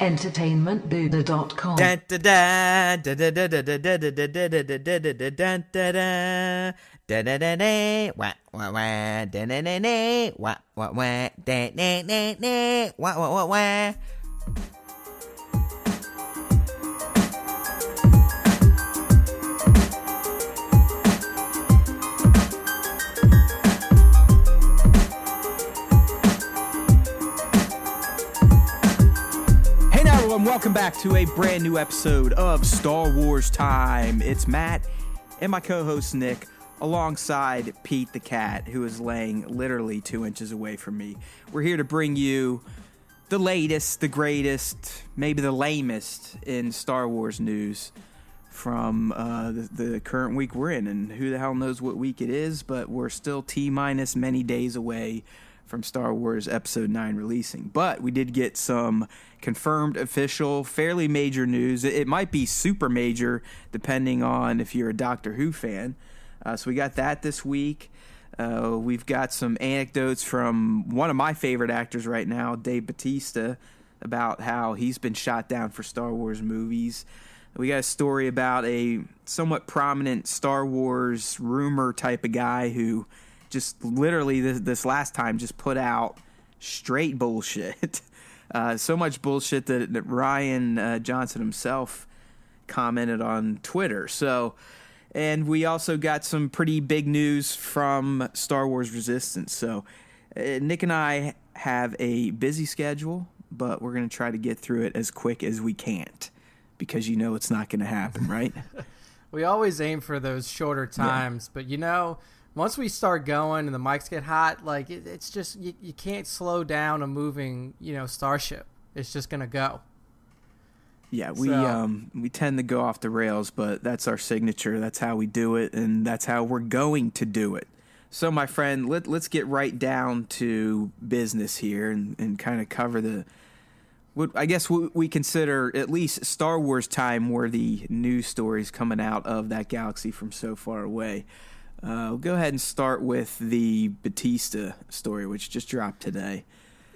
entertainmentbuddha.com. Welcome back to a brand new episode of Star Wars Time. It's Matt and my co-host Nick alongside Pete the cat, who is laying literally 2 inches away from me. We're here to bring you the latest, the greatest, maybe the lamest in Star Wars news from the current week we're in. And who the hell knows what week it is, but we're still T-minus many days away from Star Wars Episode 9 releasing. But we did get some confirmed, official, fairly major news. It might be super major, depending on if you're a Doctor Who fan. So we got that this week. We've got some anecdotes from one of my favorite actors right now, Dave Bautista, about how he's been shot down for Star Wars movies. We got a story about a somewhat prominent Star Wars rumor type of guy who just literally this last time just put out straight bullshit. So much bullshit that Ryan Johnson himself commented on Twitter. And we also got some pretty big news from Star Wars Resistance. So Nick and I have a busy schedule, but we're going to try to get through it as quick as we can't, because you know it's not going to happen, right? We always aim for those shorter times, but you know, once we start going and the mics get hot, like it's just you can't slow down a moving, starship. It's just gonna go. Yeah, we tend to go off the rails, but that's our signature. That's how we do it, and that's how we're going to do it. So, my friend, let's get right down to business here and kind of cover what I guess we consider at least Star Wars time worthy news stories coming out of that galaxy from so far away. We'll go ahead and start with the Bautista story, which just dropped today.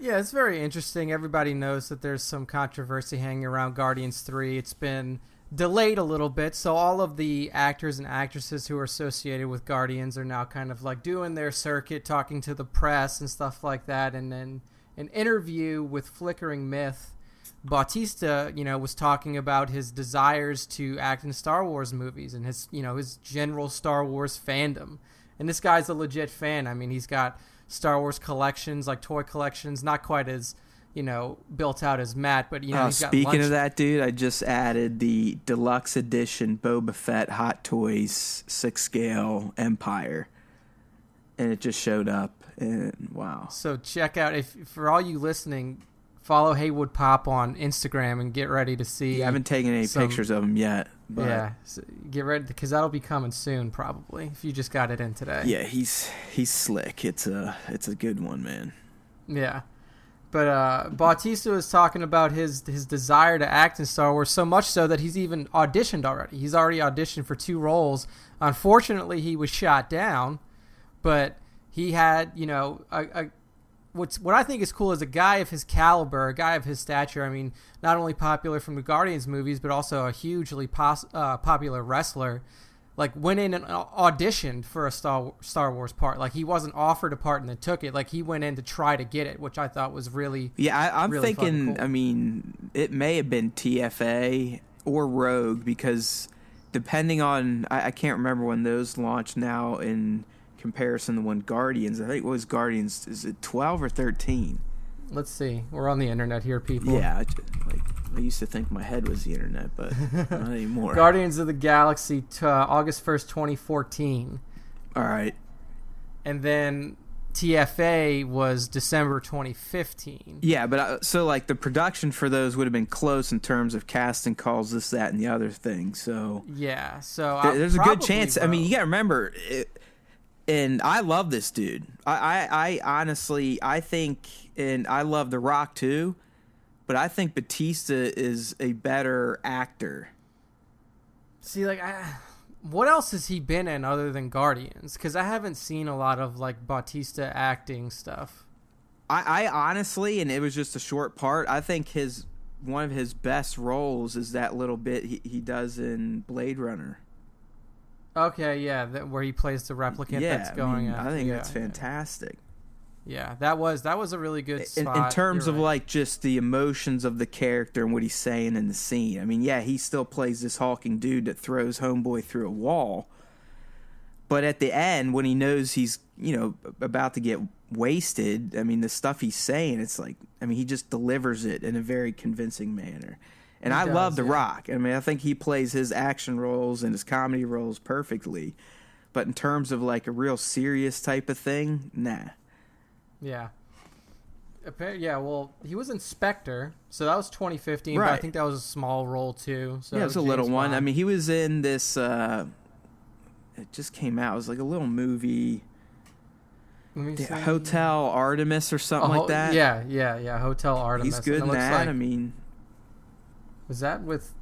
Yeah, it's very interesting. Everybody knows that there's some controversy hanging around Guardians 3. It's been delayed a little bit, so all of the actors and actresses who are associated with Guardians are now kind of like doing their circuit, talking to the press and stuff like that. And then an interview with Flickering Myth, Bautista, was talking about his desires to act in Star Wars movies and his general Star Wars fandom. And this guy's a legit fan. I mean, he's got Star Wars collections, like toy collections, not quite as, built out as Matt, but, he's got speaking of that, dude, I just added the deluxe edition Boba Fett Hot Toys 6-scale Empire, and it just showed up, and wow. So check out, for all you listening, follow Haywood Pop on Instagram and get ready to see. I haven't taken any pictures of him yet. But yeah, so get ready, because that'll be coming soon probably, if you just got it in today. Yeah, he's slick. It's a good one, man. Yeah. But Bautista was talking about his desire to act in Star Wars, so much so that he's even auditioned already. He's already auditioned for 2 roles. Unfortunately, he was shot down, but he had, what I think is cool is a guy of his caliber, a guy of his stature. I mean, not only popular from the Guardians movies, but also a hugely popular wrestler. Like, went in and auditioned for a Star Wars part. Like, he wasn't offered a part and then took it. Like, he went in to try to get it, which I thought was really I'm really thinking, cool. I mean, it may have been TFA or Rogue, because depending on, I can't remember when those launched now in comparison to when Guardians, I think it was Guardians, is it 12 or 13? Let's see. We're on the internet here, people. Yeah, I used to think my head was the internet, but not anymore. Guardians of the Galaxy, August 1st, 2014. All right. And then TFA was December 2015. Yeah, but so like the production for those would have been close in terms of casting calls, this, that, and the other thing. So yeah, so there's a good chance. I mean, you got to remember and I love this dude. I honestly, I think, and I love The Rock too, but I think Bautista is a better actor. See, like, what else has he been in other than Guardians? Because I haven't seen a lot of, like, Bautista acting stuff. I honestly, and it was just a short part, I think his one of his best roles is that little bit he does in Blade Runner. Okay, yeah, where he plays the replicant that's going. I think that's fantastic. Yeah, that was a really good spot. In terms of like just the emotions of the character and what he's saying in the scene. I mean, yeah, he still plays this hulking dude that throws homeboy through a wall. But at the end, when he knows he's, about to get wasted, I mean, the stuff he's saying, it's like, I mean, he just delivers it in a very convincing manner. And I love The Rock. I mean, I think he plays his action roles and his comedy roles perfectly. But in terms of like a real serious type of thing, nah. Yeah. Yeah, well, he was in Spectre, so that was 2015, right. But I think that was a small role too. So yeah, it was a little one. I mean, he was in this, it just came out. It was like a little movie, Hotel Artemis or something like that. Yeah, Hotel Artemis. He's good in that, I mean. Was that with,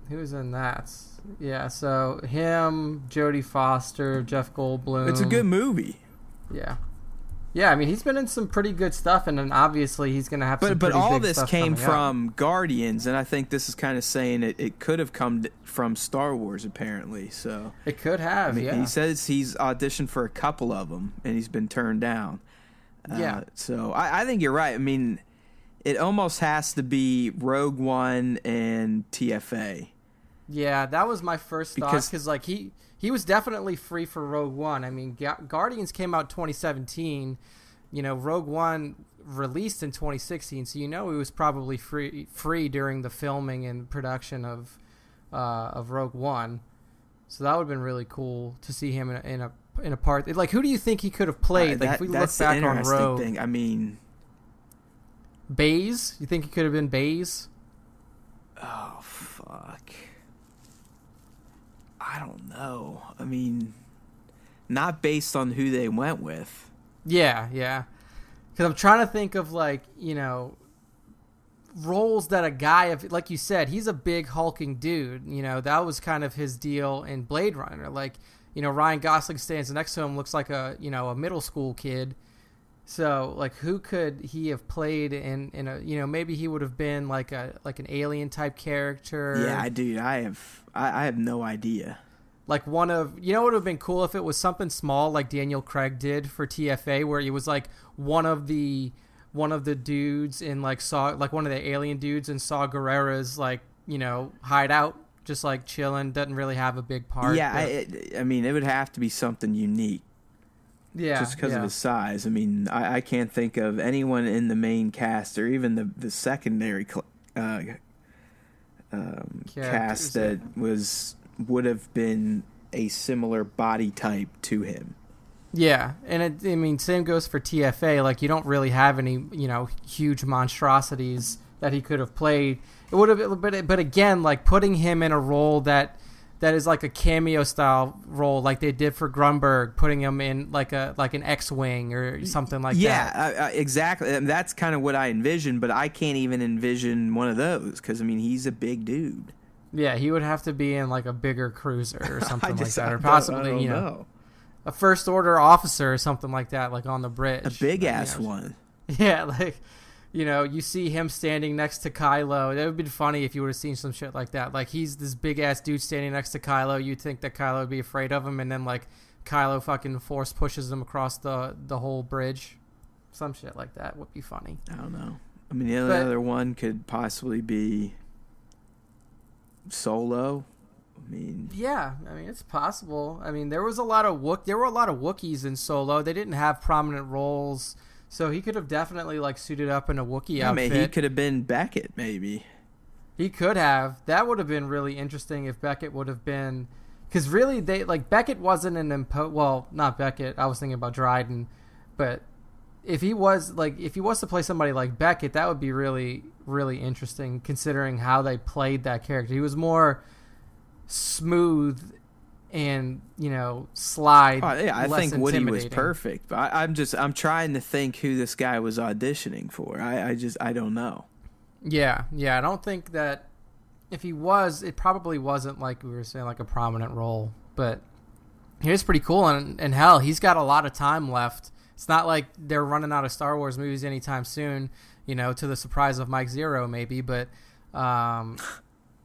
who was in that? Yeah, so him, Jodie Foster, Jeff Goldblum. It's a good movie. Yeah. Yeah, I mean, he's been in some pretty good stuff, and then obviously he's going to have some pretty big stuff. But all this came from Guardians, and I think this is kind of saying it could have come from Star Wars, apparently. So it could have, I mean, he says he's auditioned for a couple of them, and he's been turned down. So I think you're right. I mean, it almost has to be Rogue One and TFA. Yeah, that was my first thought, because like he was definitely free for Rogue One. I mean, Guardians came out 2017. Rogue One released in 2016, so he was probably free during the filming and production of Rogue One. So that would have been really cool to see him in a part. Like, who do you think he could have played? Like, if we look back on Rogue, thing. I mean, Baze. You think he could have been Baze? Oh fuck. I don't know. I mean, not based on who they went with. Yeah. Because I'm trying to think of, like, roles that a guy of, like you said, he's a big hulking dude. That was kind of his deal in Blade Runner. Like, Ryan Gosling stands next to him, looks like a middle school kid. So, like, who could he have played in a, maybe he would have been like an alien type character. Yeah, dude, I have no idea. Like one of, what would have been cool if it was something small like Daniel Craig did for TFA, where he was like one of the dudes in like one of the alien dudes in Saw Gerrera's like, hideout, just like chilling, doesn't really have a big part. Yeah, I mean, it would have to be something unique. Yeah, just because of his size. I mean, I can't think of anyone in the main cast or even the secondary cast that would have been a similar body type to him. Yeah, and same goes for TFA. Like, you don't really have any, huge monstrosities that he could have played. It would have, but again, like putting him in a role that is like a cameo style role, like they did for Grunberg, putting him in like an X-wing or something like that. Yeah, exactly. And that's kind of what I envisioned, but I can't even envision one of those because, I mean, he's a big dude. Yeah, he would have to be in like a bigger cruiser or something like that, or possibly a first order officer or something like that, like on the bridge, a big ass one. Yeah, like you see him standing next to Kylo. That would have been funny if you would have seen some shit like that. Like, he's this big ass dude standing next to Kylo. You'd think that Kylo would be afraid of him, and then like Kylo fucking force pushes him across the whole bridge. Some shit like that would be funny. I don't know. I mean, the other one could possibly be Solo. I mean, yeah, it's possible. I mean, there were a lot of Wookiees in Solo. They didn't have prominent roles, so he could have definitely like suited up in a Wookiee outfit. He could have been Beckett, maybe. He could have. That would have been really interesting if Beckett would have been, because really Beckett wasn't well, not Beckett. I was thinking about Dryden, but if he was to play somebody like Beckett, that would be really, really interesting, considering how they played that character. He was more smooth and slide. Oh, yeah, I think Woody was perfect. But I'm trying to think who this guy was auditioning for. I don't know. Yeah, I don't think that if he was, it probably wasn't like we were saying, like a prominent role. But he was pretty cool, and hell, he's got a lot of time left It's not like they're running out of Star Wars movies anytime soon, to the surprise of Mike Zero maybe, but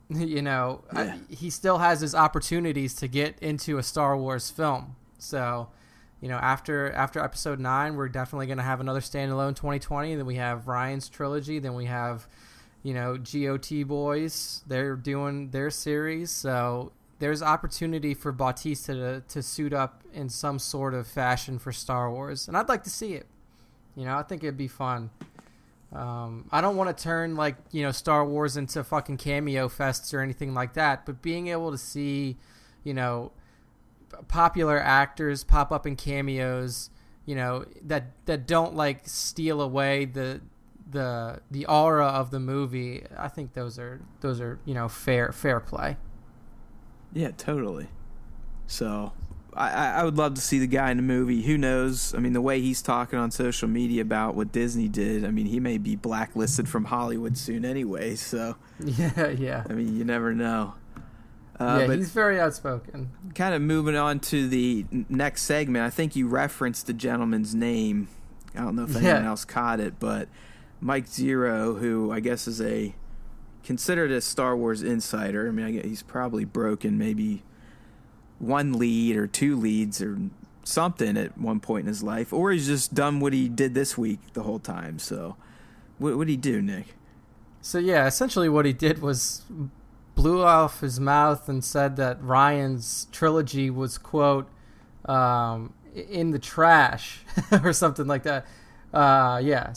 he still has his opportunities to get into a Star Wars film. So, after episode 9, we're definitely going to have another standalone 2020. Then we have Ryan's trilogy. Then we have, GOT Boys. They're doing their series. So there's opportunity for Bautista to suit up in some sort of fashion for Star Wars. And I'd like to see it. I think it'd be fun. I don't want to turn Star Wars into fucking cameo fests or anything like that, but being able to see, popular actors pop up in cameos, that don't steal away the aura of the movie. I think those are fair play. Yeah, totally. So I would love to see the guy in the movie. Who knows? I mean, the way he's talking on social media about what Disney did, I mean, he may be blacklisted from Hollywood soon anyway. So yeah. I mean, you never know. But he's very outspoken. Kind of moving on to the next segment. I think you referenced the gentleman's name. I don't know if anyone else caught it, but Mike Zero, who I guess is considered a Star Wars insider. I mean, I guess he's probably broken maybe one lead or two leads or something at one point in his life, or he's just done what he did this week the whole time. So what did he do, Nick? So essentially what he did was blew off his mouth and said that Ryan's trilogy was, quote, in the trash or something like that.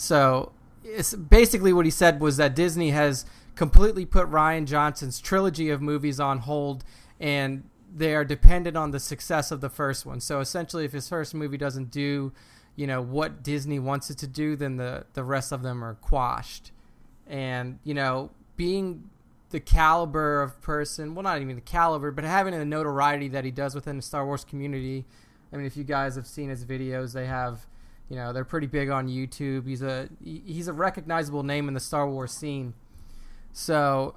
So it's basically what he said was that Disney has completely put Rian Johnson's trilogy of movies on hold, and they are dependent on the success of the first one. So essentially, if his first movie doesn't do, what Disney wants it to do, then the rest of them are quashed. And, being the caliber of person, well, not even the caliber, but having the notoriety that he does within the Star Wars community. I mean, if you guys have seen his videos, they have, they're pretty big on YouTube. He's a recognizable name in the Star Wars scene. So,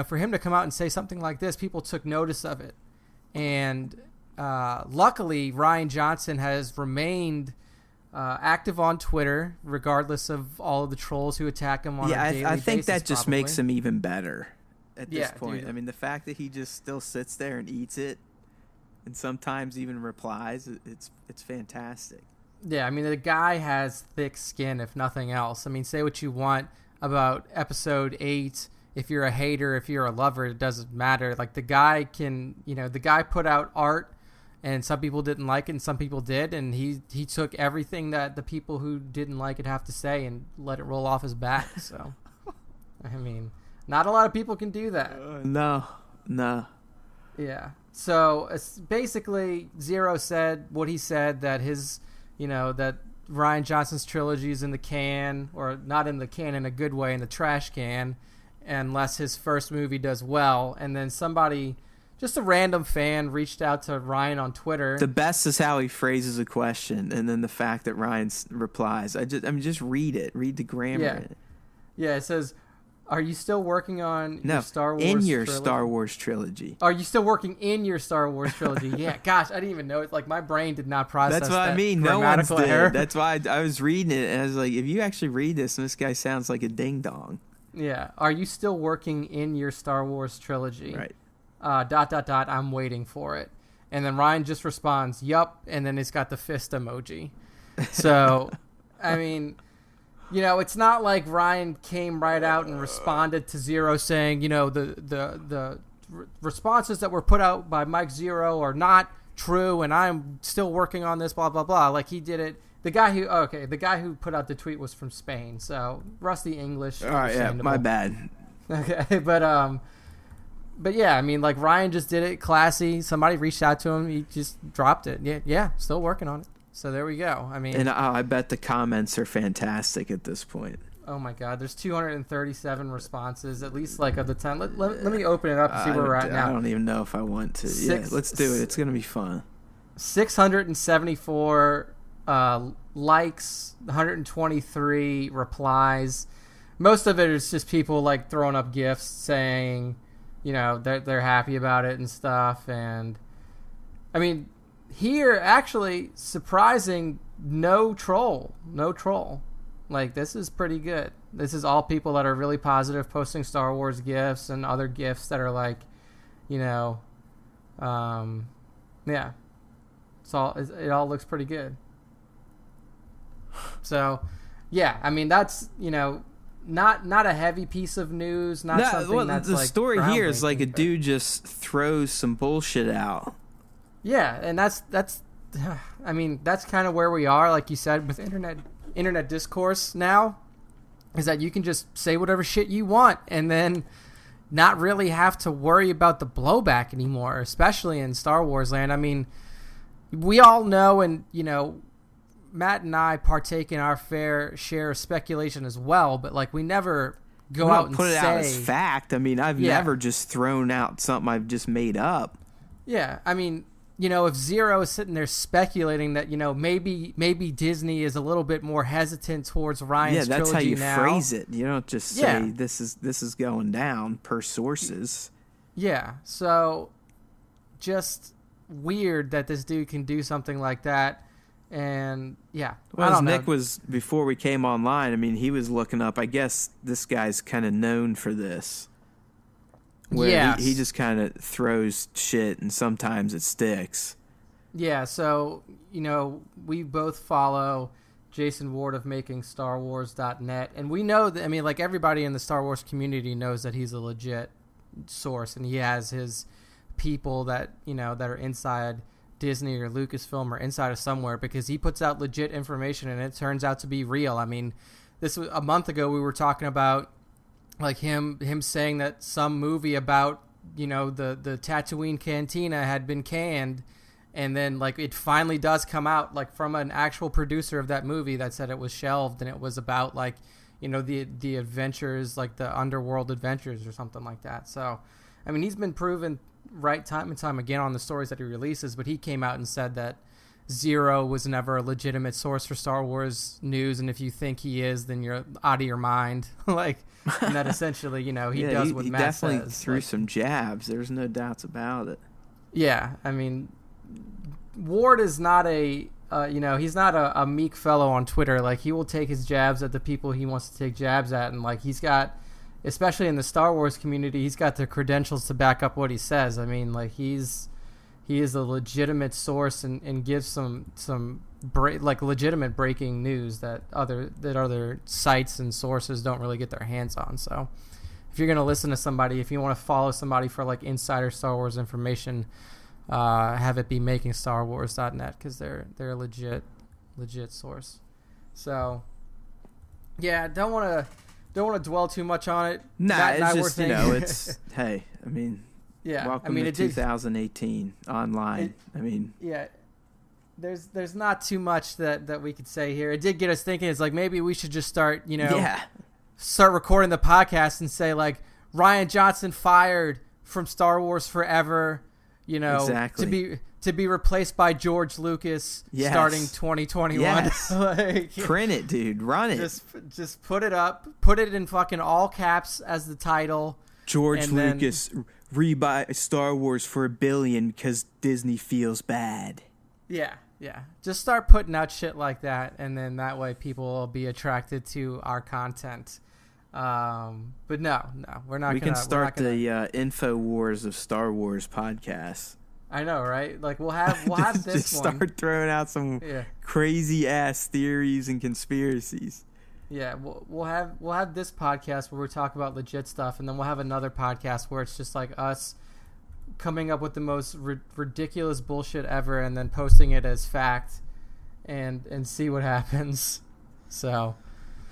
for him to come out and say something like this, people took notice of it. And luckily, Rian Johnson has remained active on Twitter, regardless of all of the trolls who attack him on a daily basis. I think that just probably makes him even better at this point. Dude. I mean, the fact that he just still sits there and eats it and sometimes even replies, it's fantastic. Yeah, I mean, the guy has thick skin, if nothing else. I mean, say what you want about episode 8. If you're a hater, if you're a lover, it doesn't matter. Like, the guy put out art, and some people didn't like it and some people did, and he took everything that the people who didn't like it have to say and let it roll off his back. So, I mean, not a lot of people can do that. No. Yeah. So, basically, Zero said what he said, that his, that Rian Johnson's trilogy is in the can, or not in the can in a good way, in the trash can, unless his first movie does well. And then somebody, just a random fan, reached out to Ryan on Twitter. The best is how he phrases a question, and then the fact that Ryan replies. Just read it. Read the grammar. Yeah, it says, "Are you still working on your Star Wars trilogy? Star Wars trilogy? Are you still working in your Star Wars trilogy?" Yeah, gosh, I didn't even know it. Like, my brain did not process that. That's what I mean. No one's did. Error. That's why I was reading it, and I was like, if you actually read this guy sounds like a ding-dong. Yeah. Are you still working in your Star Wars trilogy? Right. ... I'm waiting for it. And then Ryan just responds, "Yup," and then it's got the fist emoji. So, I mean, it's not like Ryan came right out and responded to Zero saying, the responses that were put out by Mike Zero are not true, and I'm still working on this, blah, blah, blah. Like, he did it. The guy who put out the tweet was from Spain, so rusty English. All right, yeah, my bad. Okay, but yeah, I mean, like, Ryan just did it classy. Somebody reached out to him, he just dropped it. Yeah, still working on it. So there we go. I mean, and I bet the comments are fantastic at this point. Oh my God, there's 237 responses, at least of the 10. Let me open it up and see where we're at now. I don't even know if I want to. Yeah, let's do it. It's gonna be fun. 674 likes, 123 replies. Most of it is just people throwing up gifs saying, they're happy about it and stuff. And I mean, here, actually, surprising no troll. Like, this is pretty good. This is all people that are really positive, posting Star Wars gifs and other gifs that are like, yeah. It all looks pretty good. So, yeah, I mean, that's, not a heavy piece of news, not something that's the like story here is like a groundbreaking, dude just throws some bullshit out. Yeah, and that's I mean, that's kind of where we are, like you said, with internet discourse now, is that you can just say whatever shit you want and then not really have to worry about the blowback anymore, especially in Star Wars land. I mean, we all know, and Matt and I partake in our fair share of speculation as well, but like, we never go out and put it say out as fact. I mean, I've never just thrown out something I've just made up. Yeah, I mean, if Zero is sitting there speculating that, maybe Disney is a little bit more hesitant towards Ryan's trilogy now. Yeah, that's how you phrase it. You don't just say this is going down per sources. Yeah, so just weird that this dude can do something like that. And yeah, well, I don't Nick know. was, before we came online, I mean, he was looking up, I guess this guy's kind of known for this. Where he just kind of throws shit and sometimes it sticks. Yeah, so, we both follow Jason Ward of MakingStarWars.net, and we know that, I mean, like, everybody in the Star Wars community knows that he's a legit source, and he has his people that, that are inside Disney or Lucasfilm or inside of somewhere, because he puts out legit information and it turns out to be real. I mean, this was a month ago, we were talking about like him saying that some movie about the Tatooine Cantina had been canned, and then like it finally does come out like from an actual producer of that movie that said it was shelved, and it was about like the adventures, like the underworld adventures or something like that. So I mean, he's been proven right time and time again on the stories that he releases, but he came out and said that Zero was never a legitimate source for Star Wars news, and if you think he is, then you're out of your mind. Like, and that essentially, he does what Matt says. He definitely threw some jabs. There's no doubts about it. Yeah, I mean, Ward is not he's not a meek fellow on Twitter. Like, he will take his jabs at the people he wants to take jabs at, and like, he's got, especially in the Star Wars community, he's got the credentials to back up what he says. I mean, like, he is a legitimate source and gives some legitimate breaking news that other sites and sources don't really get their hands on. So if you're going to listen to somebody, if you want to follow somebody for like insider Star Wars information, have it be MakingStarWars.net, because they're a legit source. So yeah, don't want to dwell too much on it. Nah, it's just it's hey, I mean. Yeah, welcome to 2018 online. Yeah, there's not too much that we could say here. It did get us thinking. It's like, maybe we should just start start recording the podcast and say like, Rian Johnson fired from Star Wars Forever, exactly, to be replaced by George Lucas starting 2021. Yes. Like, print it, dude, run it. Just put it up, put it in fucking all caps as the title. George Lucas rebuy Star Wars for $1 billion because Disney feels bad. Yeah. Just start putting out shit like that, and then that way people will be attracted to our content. But no, we're not. We can start the Info Wars of Star Wars podcast. I know, right? Like, we'll have this just start throwing out some crazy ass theories and conspiracies. Yeah, we'll have this podcast where we talk about legit stuff, and then we'll have another podcast where it's just like us coming up with the most ridiculous bullshit ever, and then posting it as fact, and see what happens. So,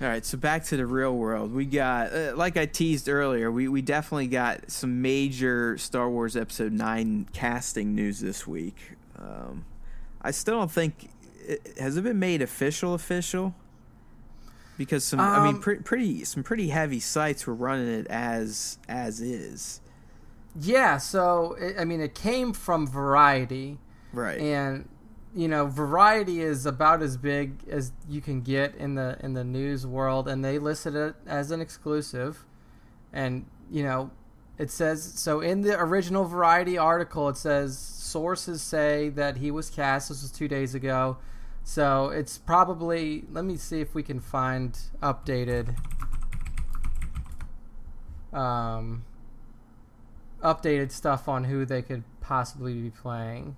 all right. So back to the real world. We got, like I teased earlier, we definitely got some major Star Wars Episode 9 casting news this week. I still don't think has it been made official. Because some pretty heavy sites were running it as is. Yeah, so it came from Variety, right? And Variety is about as big as you can get in the news world, and they listed it as an exclusive. And it says so in the original Variety article. It says sources say that he was cast. This was 2 days ago. So it's probably, let me see if we can find updated stuff on who they could possibly be playing,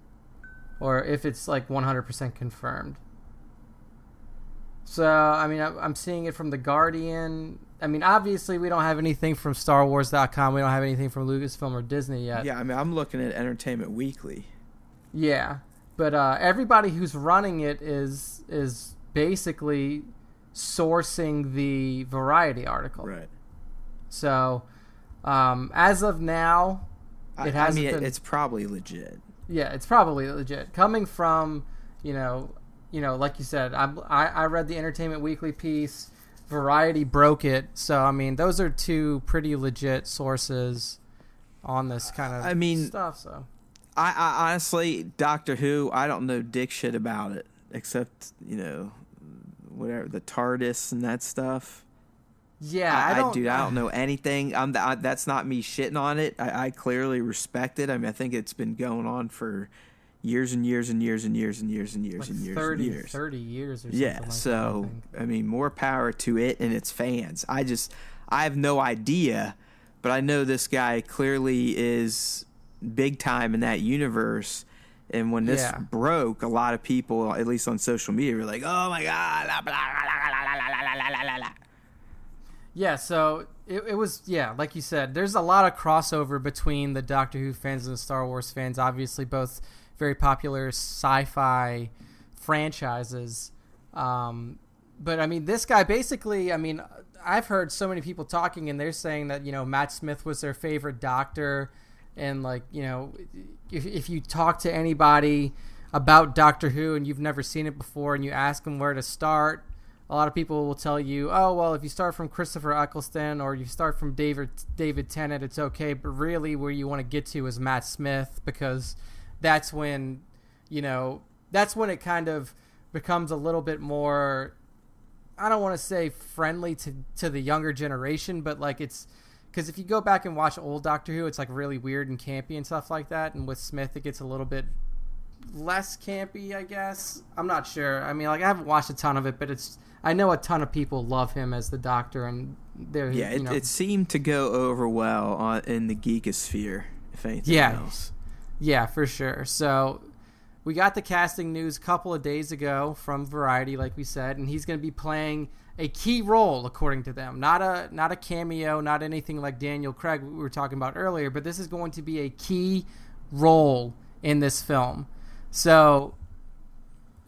or if it's like 100% confirmed. So, I mean, I'm seeing it from The Guardian. I mean, obviously, we don't have anything from StarWars.com. We don't have anything from Lucasfilm or Disney yet. Yeah, I mean, I'm looking at Entertainment Weekly. Yeah, but everybody who's running it is basically sourcing the Variety article. Right. So, as of now, it's probably legit. Yeah, it's probably legit. Coming from, like you said, I read the Entertainment Weekly piece. Variety broke it. So, I mean, those are two pretty legit sources on this kind of stuff. So, I honestly, Doctor Who, I don't know dick shit about it except, whatever, the TARDIS and that stuff. Yeah, I don't know anything. That's not me shitting on it. I clearly respect it. I mean, I think it's been going on for years and years and years and years and years and years and years 30 and years. 30 years or something. Yeah, so, I mean, more power to it and its fans. I have no idea, but I know this guy clearly is big time in that universe. And when this broke, a lot of people, at least on social media, were like, oh my God, blah, blah, blah, blah, blah. Yeah, so it was, like you said, there's a lot of crossover between the Doctor Who fans and the Star Wars fans. Obviously, both very popular sci-fi franchises. But, I mean, this guy basically, I mean, I've heard so many people talking, and they're saying that, Matt Smith was their favorite Doctor. And, like, if you talk to anybody about Doctor Who and you've never seen it before and you ask them where to start, a lot of people will tell you, oh, well, if you start from Christopher Eccleston or you start from David Tennant, it's okay. But really where you want to get to is Matt Smith, because that's when it kind of becomes a little bit more, I don't want to say friendly to the younger generation, but like it's, because if you go back and watch old Doctor Who, it's like really weird and campy and stuff like that. And with Smith, it gets a little bit less campy, I guess. I'm not sure. I mean, like, I haven't watched a ton of it, but I know a ton of people love him as the Doctor, and it seemed to go over well in the geekosphere, if anything else. Yeah, for sure. So we got the casting news a couple of days ago from Variety, like we said, and he's going to be playing a key role, according to them. Not a cameo, not anything like Daniel Craig we were talking about earlier, but this is going to be a key role in this film. So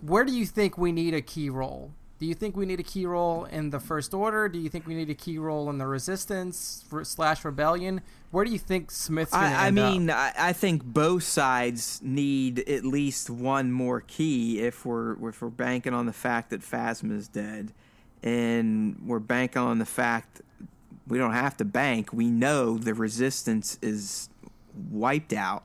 where do you think we need a key role? Do you think we need a key role in the First Order? Do you think we need a key role in the Resistance / Rebellion? Where do you think Smith's going to end up? I think both sides need at least one more key if we're banking on the fact that Phasma is dead, and we're banking on the fact we don't have to bank. We know the Resistance is wiped out.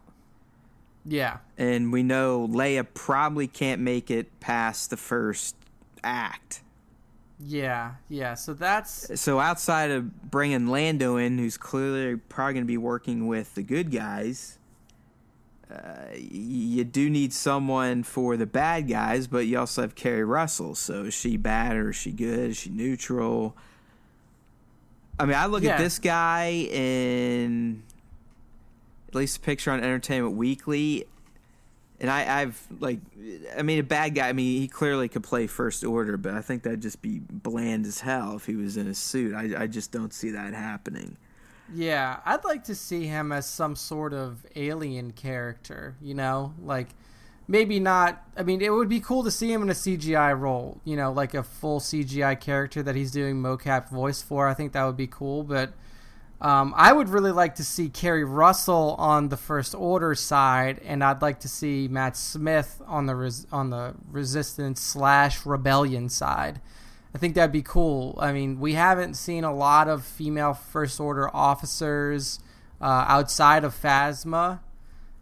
Yeah. And we know Leia probably can't make it past the first act. Yeah. So outside of bringing Lando in, who's clearly probably going to be working with the good guys, you do need someone for the bad guys, but you also have Kerry Russell. So is she bad or is she good? Is she neutral? I mean, I look at this guy in at least a picture on Entertainment Weekly, and a bad guy. I mean, he clearly could play First Order, but I think that'd just be bland as hell if he was in a suit. I just don't see that happening. Yeah, I'd like to see him as some sort of alien character, like maybe not. I mean, it would be cool to see him in a CGI role, like a full CGI character that he's doing mocap voice for. I think that would be cool, but I would really like to see Kerry Russell on the First Order side, and I'd like to see Matt Smith on the Resistance / Rebellion side. I think that'd be cool. I mean, we haven't seen a lot of female First Order officers outside of Phasma,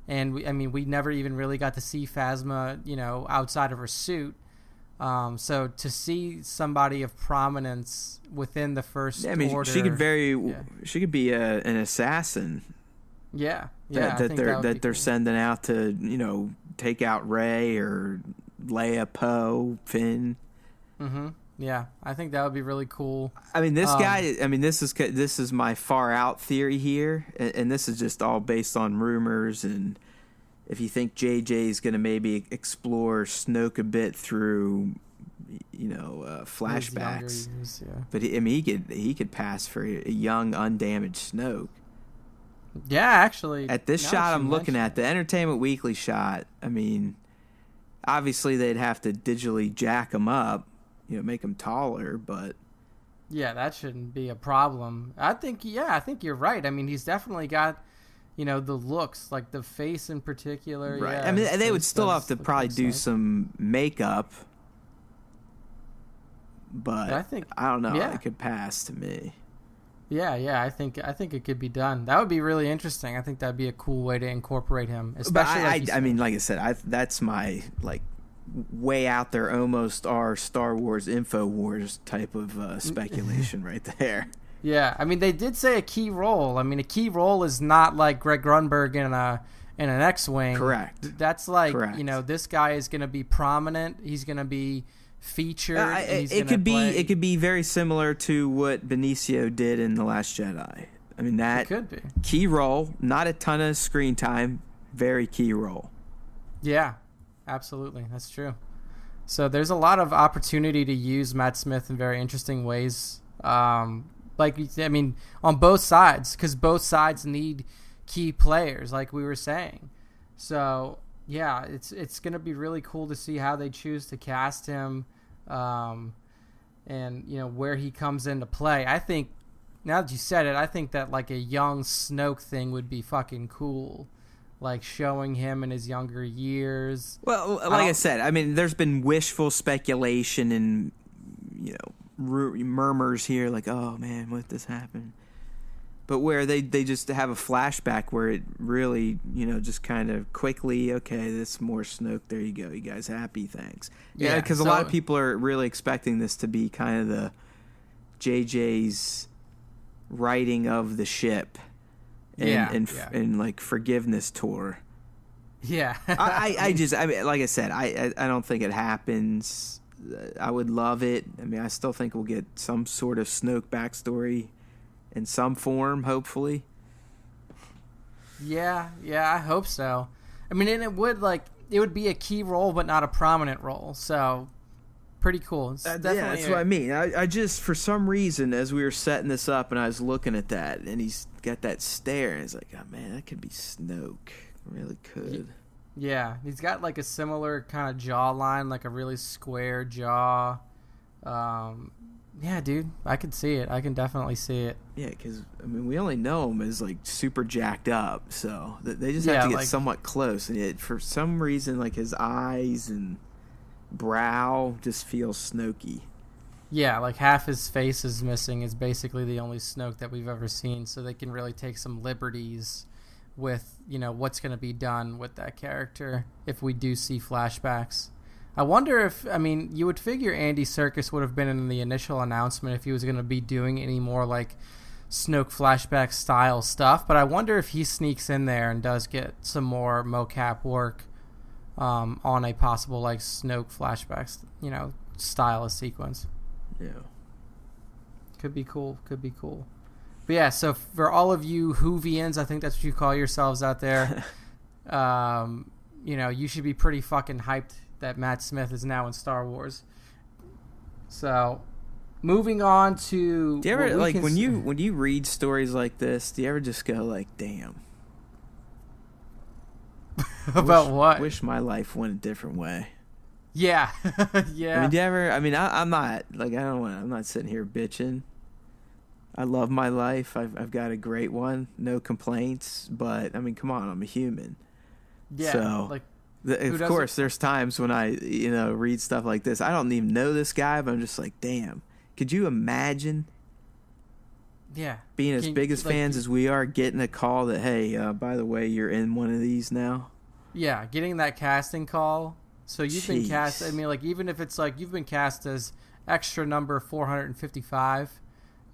and we never even really got to see Phasma, outside of her suit. So to see somebody of prominence within the First Order, she could be an assassin. Yeah, that they're sending out to take out Rey or Leia, Poe, Finn. Mm-hmm. Yeah, I think that would be really cool. I mean, this guy. I mean, this is my far out theory here, and this is just all based on rumors. And if you think JJ is going to maybe explore Snoke a bit through, flashbacks, years, yeah. but he could pass for a young, undamaged Snoke. Yeah, actually. At this shot I'm looking at, the Entertainment Weekly shot. I mean, obviously they'd have to digitally jack him up. Make him taller, but yeah, that shouldn't be a problem. I think you're right. I mean, he's definitely got, the looks, like the face in particular. Right. Yeah, I mean, they would still have to probably do some makeup, but I don't know. Yeah. It could pass to me. Yeah. I think it could be done. That would be really interesting. I think that'd be a cool way to incorporate him. Especially, but I mean, like I said, that's my way out there, almost our Star Wars InfoWars type of speculation right there. Yeah, I mean, they did say a key role. I mean, a key role is not like Greg Grunberg in an X-wing. Correct. That's like, this guy is going to be prominent. He's going to be featured. It could be very similar to what Benicio did in The Last Jedi. I mean, that could be key role, not a ton of screen time, very key role. Yeah. Absolutely, that's true. So there's a lot of opportunity to use Matt Smith in very interesting ways. On both sides, because both sides need key players, like we were saying. So yeah, it's going to be really cool to see how they choose to cast him, and where he comes into play. I think now that you said it, I think that like a young Snoke thing would be fucking cool. Like showing him in his younger years. Well, like I said, I mean, there's been wishful speculation and murmurs here, like, "Oh man, what if this happened?" But where they just have a flashback where it really, just kind of quickly, okay, this more Snoke. There you go, you guys happy? Thanks. Yeah, because a lot of people are really expecting this to be kind of the JJ's writing of the ship. And like forgiveness tour. Yeah. I mean, like I said, I don't think it happens. I would love it. I mean, I still think we'll get some sort of Snoke backstory in some form, hopefully. Yeah, I hope so. I mean, and it would be a key role, but not a prominent role. So pretty cool. That's what I mean. I just, for some reason, as we were setting this up and I was looking at that, and he's got that stare, and it's like, oh man, that could be Snoke. Really could. Yeah, he's got like a similar kind of jawline, like a really square jaw. Yeah, dude, I can see it. I can definitely see it. Yeah, because I mean, we only know him as like super jacked up, so they just have to get somewhat close. And for some reason, like his eyes and brow just feels Snokey. Yeah, like half his face is missing is basically the only Snoke that we've ever seen, so they can really take some liberties with, what's going to be done with that character if we do see flashbacks. I wonder if, you would figure Andy Serkis would have been in the initial announcement if he was going to be doing any more like Snoke flashback style stuff, but I wonder if he sneaks in there and does get some more mocap work on a possible like Snoke flashbacks, style of sequence. Yeah. Could be cool. But yeah, so for all of you Whovians, I think that's what you call yourselves out there, you should be pretty fucking hyped that Matt Smith is now in Star Wars. So, moving on to... Do you ever, when you read stories like this, do you ever just go like, damn? About what? Wish my life went a different way. Yeah. Yeah. I mean, do you ever... I mean, I'm not... Like, I'm not sitting here bitching. I love my life. I've got a great one. No complaints. But, I mean, come on. I'm a human. Yeah. So, of course, there's times when I, read stuff like this. I don't even know this guy, but I'm just like, damn. Could you imagine... Yeah. Being as big as fans as we are, getting a call that, hey, by the way, you're in one of these now? Yeah, getting that casting call. So you've been cast, even if it's like you've been cast as extra number 455,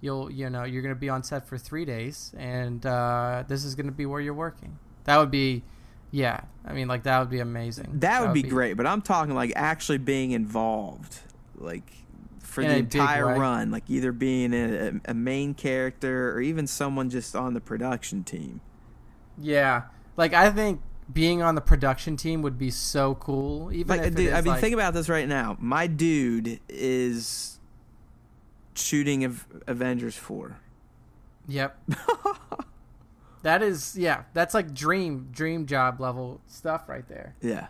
you're going to be on set for 3 days, and this is going to be where you're working. That would be, Yeah, I mean, like, that would be amazing. That would be great, but I'm talking like actually being involved, like for in the a entire big way. run, like either being a main character or even someone just on the production team. Yeah, like, I think being on the production team would be so cool. Even Like, if it dude, is, I mean, like, think about this right now. My dude is shooting Avengers 4. Yep. That is, yeah, that's like dream job level stuff right there. Yeah.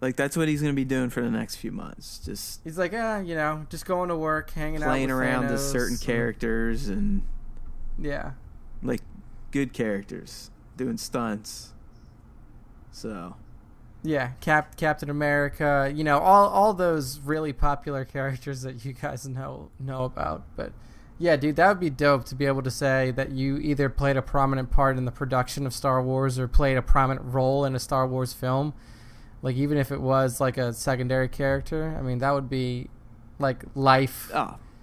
Like, that's what he's going to be doing for the next few months. Just He's like, you know, just going to work, hanging out, playing with around Thanos, to certain characters and, Yeah. like, good characters doing stunts. So, Yeah, Captain America, you know, all those really popular characters that you guys know about. But yeah, dude, that would be dope to be able to say that you either played a prominent part in the production of Star Wars or played a prominent role in a Star Wars film. Like, even if it was like a secondary character, I mean, that would be like life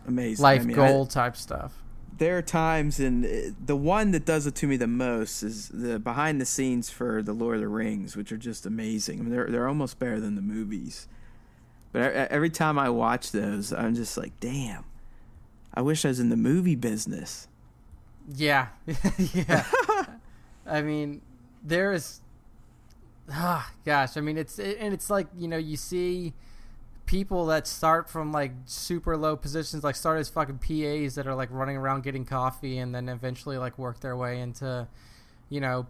amazing. Life goal type stuff. There are times, and the one that does it to me the most is the behind the scenes for the Lord of the Rings, which are just amazing. I mean, they're almost better than the movies. But every time I watch those, I'm just like, damn, I wish I was in the movie business. Yeah. Yeah. I mean, there is, gosh, I mean, it's like, you know, you see people that start from like super low positions, like start as fucking PAs that are like running around getting coffee, and then eventually like work their way into, you know,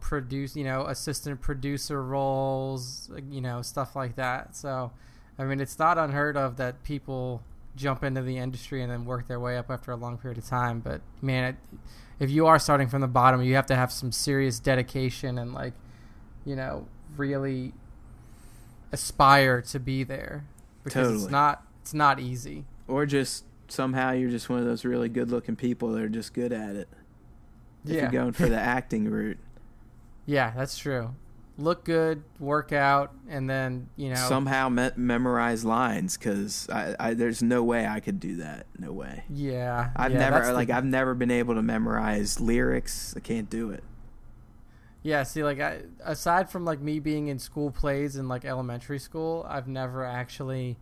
assistant producer roles, you know, stuff like that. So, I mean, it's not unheard of that people jump into the industry and then work their way up after a long period of time. But man, if you are starting from the bottom, you have to have some serious dedication and, like, you know, really aspire to be there. Because Totally. it's not easy. Or just somehow you're just one of those really good-looking people that are just good at it. If you're going for the acting route. Yeah, that's true. Look good, work out, and then, you know, somehow memorize lines, because I there's no way I could do that. No way. Yeah, I've never been able to memorize lyrics. I can't do it. Yeah, see, like, aside from like me being in school plays in like elementary school, I've never actually,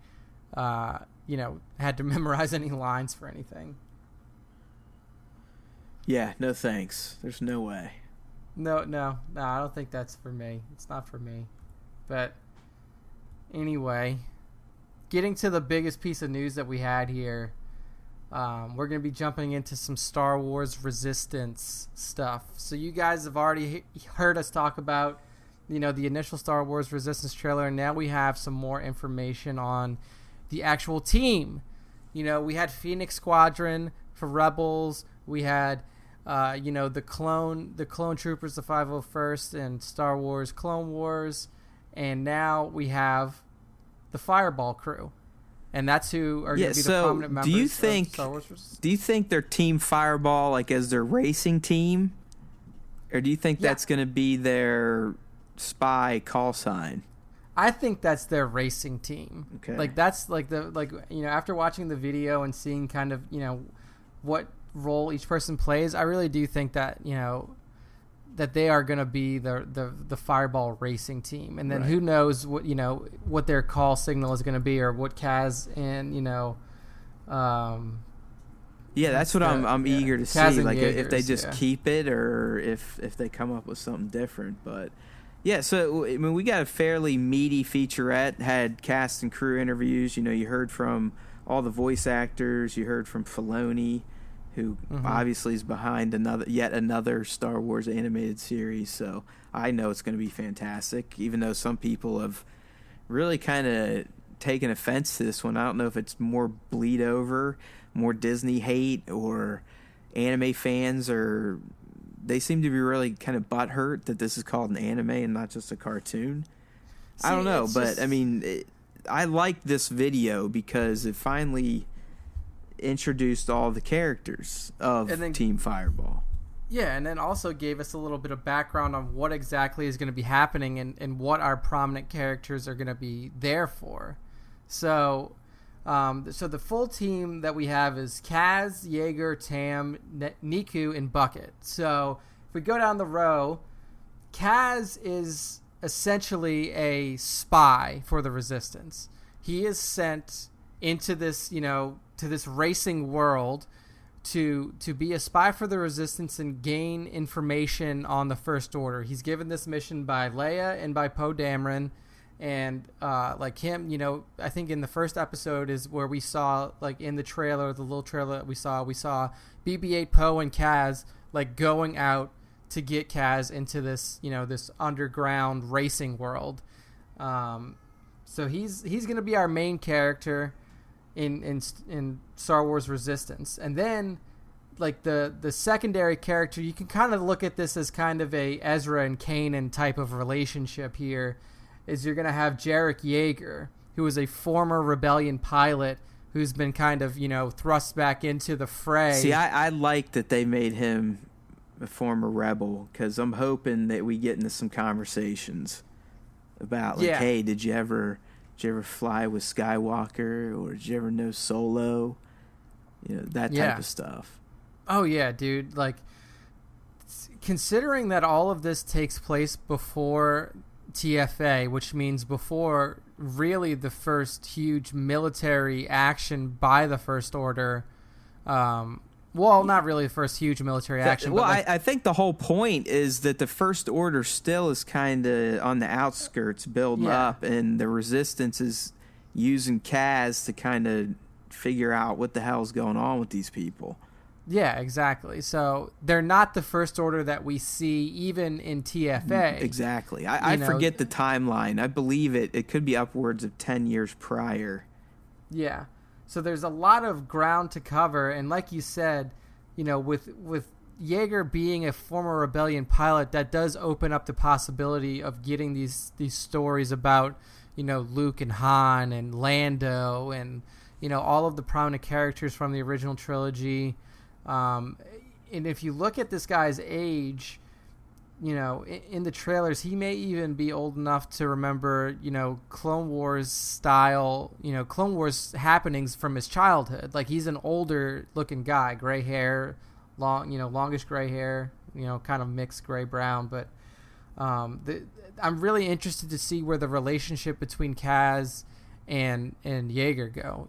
you know, had to memorize any lines for anything. Yeah, no thanks. There's no way. No, I don't think that's for me. It's not for me. But anyway, getting to the biggest piece of news that we had here, we're going to be jumping into some Star Wars Resistance stuff. So you guys have already heard us talk about, you know, the initial Star Wars Resistance trailer, and now we have some more information on the actual team. You know, we had Phoenix Squadron for Rebels. We had, you know, the clone troopers, the 501st, and Star Wars Clone Wars, and now we have the Fireball crew. And that's who are going to be the prominent members of Star Wars Resistance. Do you think they're Team Fireball, like, as their racing team? Or do you think that's going to be their spy call sign? I think that's their racing team. Okay. Like, that's like you know, after watching the video and seeing kind of, you know, what role each person plays, I really do think that, you know, that they are going to be the Fireball racing team. And then who knows what, you know, what their call signal is going to be, or what Kaz and, you know, yeah, that's what I'm eager to Kaz see. and Like, Jaegers, if they just keep it, or if they come up with something different. But yeah, so I mean, we got a fairly meaty featurette. Had cast and crew interviews. You know, you heard from all the voice actors. You heard from Filoni, who obviously is behind yet another Star Wars animated series. So I know it's going to be fantastic, even though some people have really kind of taken offense to this one. I don't know if it's more bleed over, more Disney hate, or anime fans, or they seem to be really kind of butthurt that this is called an anime and not just a cartoon. I don't know, but I mean, I like this video because it finally introduced all the characters of Team Fireball. Yeah, and then also gave us a little bit of background on what exactly is going to be happening and what our prominent characters are going to be there for. So, so the full team that we have is Kaz, Jaeger, Tam, Niku, and Bucket. So if we go down the row, Kaz is essentially a spy for the Resistance. He is sent into this, to this racing world to be a spy for the Resistance and gain information on the First Order. He's given this mission by Leia and by Poe Dameron. And like him, I think in the first episode is where we saw, like in the trailer, the little trailer that we saw BB-8, Poe, and Kaz like going out to get Kaz into this, this underground racing world. So he's gonna be our main character in Star Wars Resistance, and then like the secondary character, you can kind of look at this as kind of a Ezra and Kanan type of relationship here. Is you're going to have Jarek Yeager, who is a former Rebellion pilot who's been kind of, thrust back into the fray. See, I like that they made him a former rebel, because I'm hoping that we get into some conversations about, like, hey, did you ever fly with Skywalker, or did you ever know Solo? That type of stuff. Oh, yeah, dude. Like, considering that all of this takes place before TFA, which means before really the first huge military action by the First Order. Well, not really the first huge military action. Well, I think the whole point is that the First Order still is kind of on the outskirts building up, and the Resistance is using Kaz to kind of figure out what the hell's going on with these people. Yeah, exactly. So they're not the First Order that we see even in TFA. Exactly. I forget the timeline. I believe it could be upwards of 10 years prior. Yeah. So there's a lot of ground to cover, and like you said, with Yeager being a former Rebellion pilot, that does open up the possibility of getting these stories about, Luke and Han and Lando and, all of the prominent characters from the original trilogy. And if you look at this guy's age, in the trailers, he may even be old enough to remember, Clone Wars style, Clone Wars happenings from his childhood. Like, he's an older looking guy, gray hair, longish gray hair, kind of mixed gray brown. But I'm really interested to see where the relationship between Kaz and Yeager go,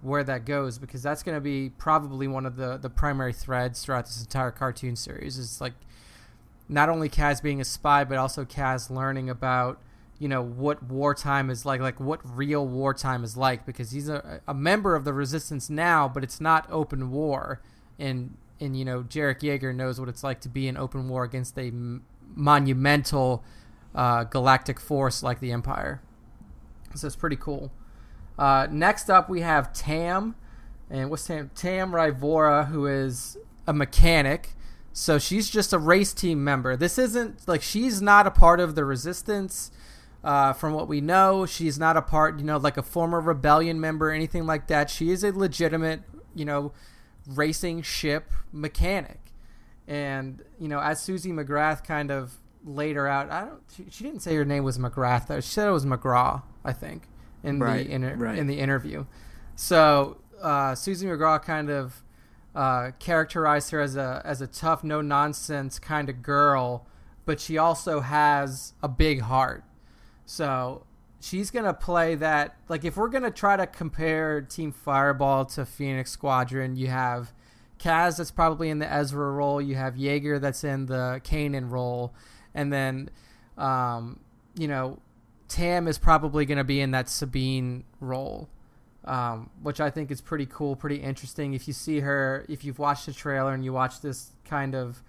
where that goes, because that's going to be probably one of the primary threads throughout this entire cartoon series. Is like not only Kaz being a spy, but also Kaz learning about, what wartime is like what real wartime is like, because he's a member of the Resistance now, but it's not open war. And Jarek Yeager knows what it's like to be in open war against a monumental galactic force like the Empire. So it's pretty cool. Next up, we have Tam. And what's Tam? Tam Rivora, who is a mechanic. So she's just a race team member. This isn't, like, she's not a part of the Resistance. From what we know, she's not a part, like a former Rebellion member or anything like that. She is a legitimate, racing ship mechanic. And, as Susie McGrath kind of laid her out, she didn't say her name was McGrath, though. She said it was McGraw, I think, in the interview. So Susie McGraw kind of characterized her as a tough, no nonsense kind of girl, but she also has a big heart. So she's gonna play that. Like, if we're gonna try to compare Team Fireball to Phoenix Squadron, you have Kaz that's probably in the Ezra role, you have Yeager that's in the Kanan role, and then Tam is probably going to be in that Sabine role, which I think is pretty cool, pretty interesting. If you see her, if you've watched the trailer and you watch this kind of,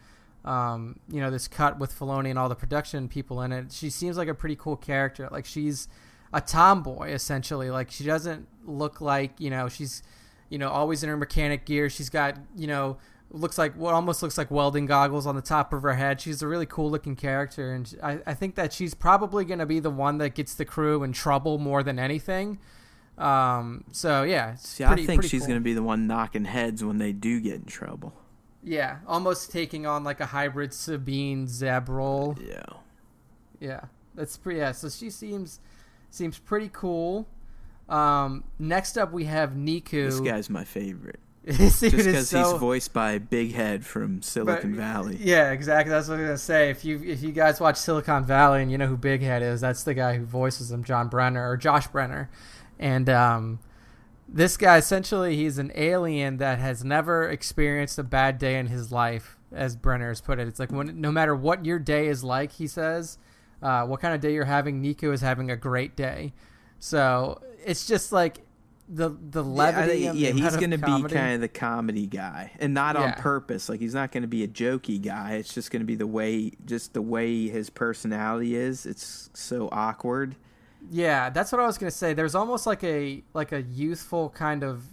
this cut with Filoni and all the production people in it, she seems like a pretty cool character. Like, she's a tomboy, essentially. Like, she doesn't look like, she's, always in her mechanic gear. She's got, almost looks like welding goggles on the top of her head. She's a really cool looking character, and I think that she's probably going to be the one that gets the crew in trouble more than anything. So yeah, I think she's going to be the one knocking heads when they do get in trouble. Yeah, almost taking on like a hybrid Sabine Zeb role. Yeah, that's pretty. Yeah, so she seems pretty cool. Next up we have Niku. This guy's my favorite. This dude Just is because so, he's voiced by Big Head from Silicon Valley. Yeah, exactly. That's what I was gonna say. If you guys watch Silicon Valley and you know who Big Head is, that's the guy who voices him, John Brenner or Josh Brenner. And this guy, essentially, he's an alien that has never experienced a bad day in his life, as Brenner has put it. It's like no matter what your day is like, he says, what kind of day you're having, Nico is having a great day. So it's just like the levity. He's going to be kind of the comedy guy, and not on purpose. Like, he's not going to be a jokey guy. It's just going to be the way his personality is. It's so awkward. Yeah, that's what I was going to say. There's almost like a youthful kind of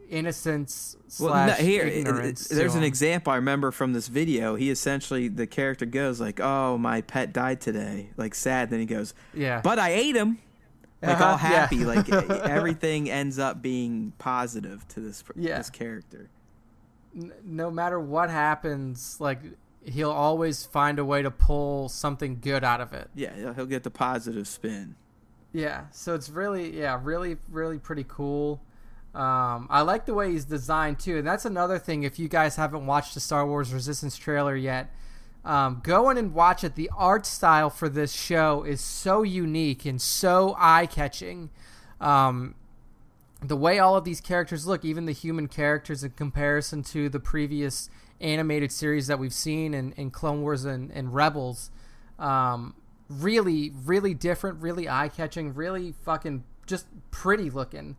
innocence slash ignorance. There's an example I remember from this video. He essentially, the character goes like, "Oh, my pet died today," like sad. Then he goes, "Yeah, but I ate him." Like all happy, like everything ends up being positive to this character. No matter what happens, like he'll always find a way to pull something good out of it. Yeah, he'll get the positive spin. Yeah, so it's really pretty cool. I like the way he's designed too, and that's another thing. If you guys haven't watched the Star Wars Resistance trailer yet, go in and watch it. The art style for this show is so unique and so eye-catching. The way all of these characters look, even the human characters in comparison to the previous animated series that we've seen in Clone Wars and Rebels, really, really different, really eye-catching, really fucking just pretty looking,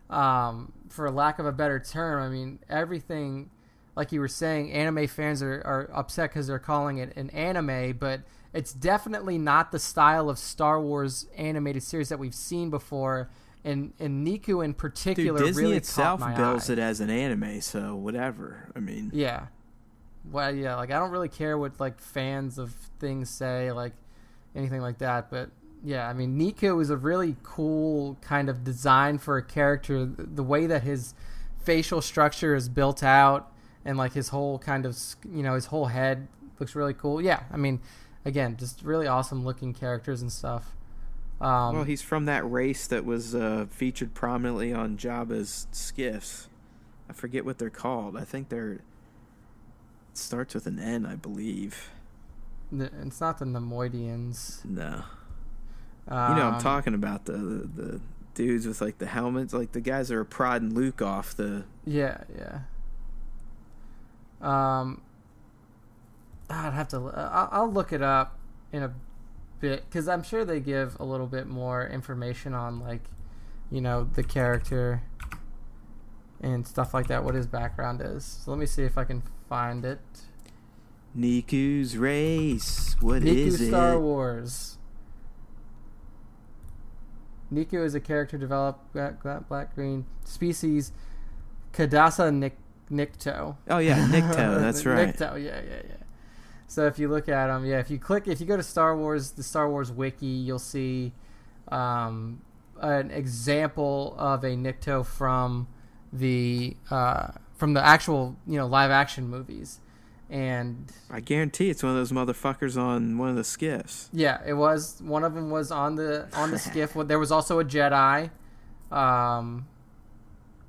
for lack of a better term. I mean, everything... Like you were saying, anime fans are upset because they're calling it an anime, but it's definitely not the style of Star Wars animated series that we've seen before. And Niku in particular, Dude, Disney really itself caught my bills eye. it as an anime, so whatever. I mean, yeah, well, yeah. Like I don't really care what like fans of things say, like anything like that. But yeah, I mean, Niku is a really cool kind of design for a character. The way that his facial structure is built out. And like his whole kind of, his whole head looks really cool. Yeah, I mean, again, just really awesome looking characters and stuff. Well, he's from that race that was featured prominently on Jabba's skiffs. I forget what they're called. I think it starts with an N, I believe. It's not the Nemoidians. No. I'm talking about the dudes with like the helmets, like the guys that are prodding Luke off the. Yeah. I'd have to. I'll look it up in a bit because I'm sure they give a little bit more information on like, the character and stuff like that. What his background is. So let me see if I can find it. Niku's race. What Niku is it? Star Wars. Niku is a character developed black green species Kadasa Nikto. Oh yeah, Nikto, that's right. Nikto, yeah. So if you look at them, if you go to Star Wars, the Star Wars wiki, you'll see an example of a Nikto from the actual live action movies, and I guarantee it's one of those motherfuckers on one of the skiffs. Yeah, it was. One of them was on the skiff. There was also a Jedi.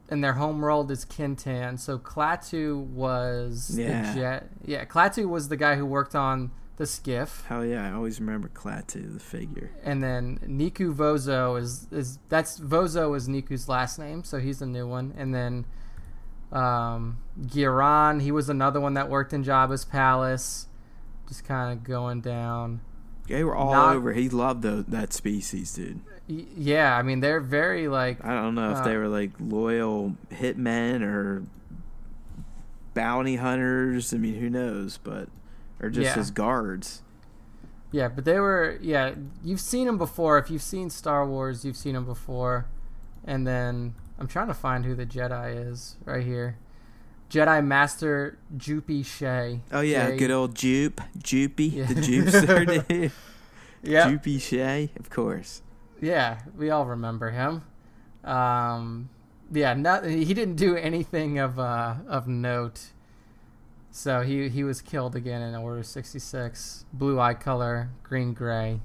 And their homeworld is Kintan. So Klaatu was the jet. Yeah, Klaatu was the guy who worked on the skiff. Hell yeah, I always remember Klaatu, the figure. And then Niku Vozo is Vozo is Niku's last name, so he's a new one. And then Giran, he was another one that worked in Jabba's palace. Just kind of going down. They were all over. He loved that species, dude. Yeah, I mean, they're very, like... I don't know if they were, like, loyal hitmen or bounty hunters. I mean, who knows, but... Or just his guards. Yeah, but they were... Yeah, you've seen them before. If you've seen Star Wars, you've seen them before. And then... I'm trying to find who the Jedi is right here. Jedi Master Jupi Shay. Oh, yeah, good old Jupy. Yeah. The Jupester, dude. Yeah. Jupi Shay, of course. Yeah, we all remember him. He didn't do anything of note. So he was killed again in Order 66. Blue eye color, green gray,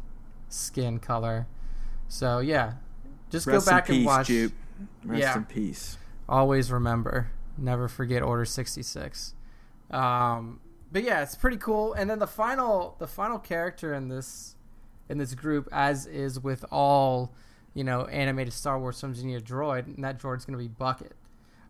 skin color. So yeah, just Rest go back in peace, and watch. Jupe. Rest in peace. Always remember Never forget Order 66. But yeah, it's pretty cool. And then the final character in this group, as is with all, animated Star Wars films, you need a droid, and that droid's going to be Bucket.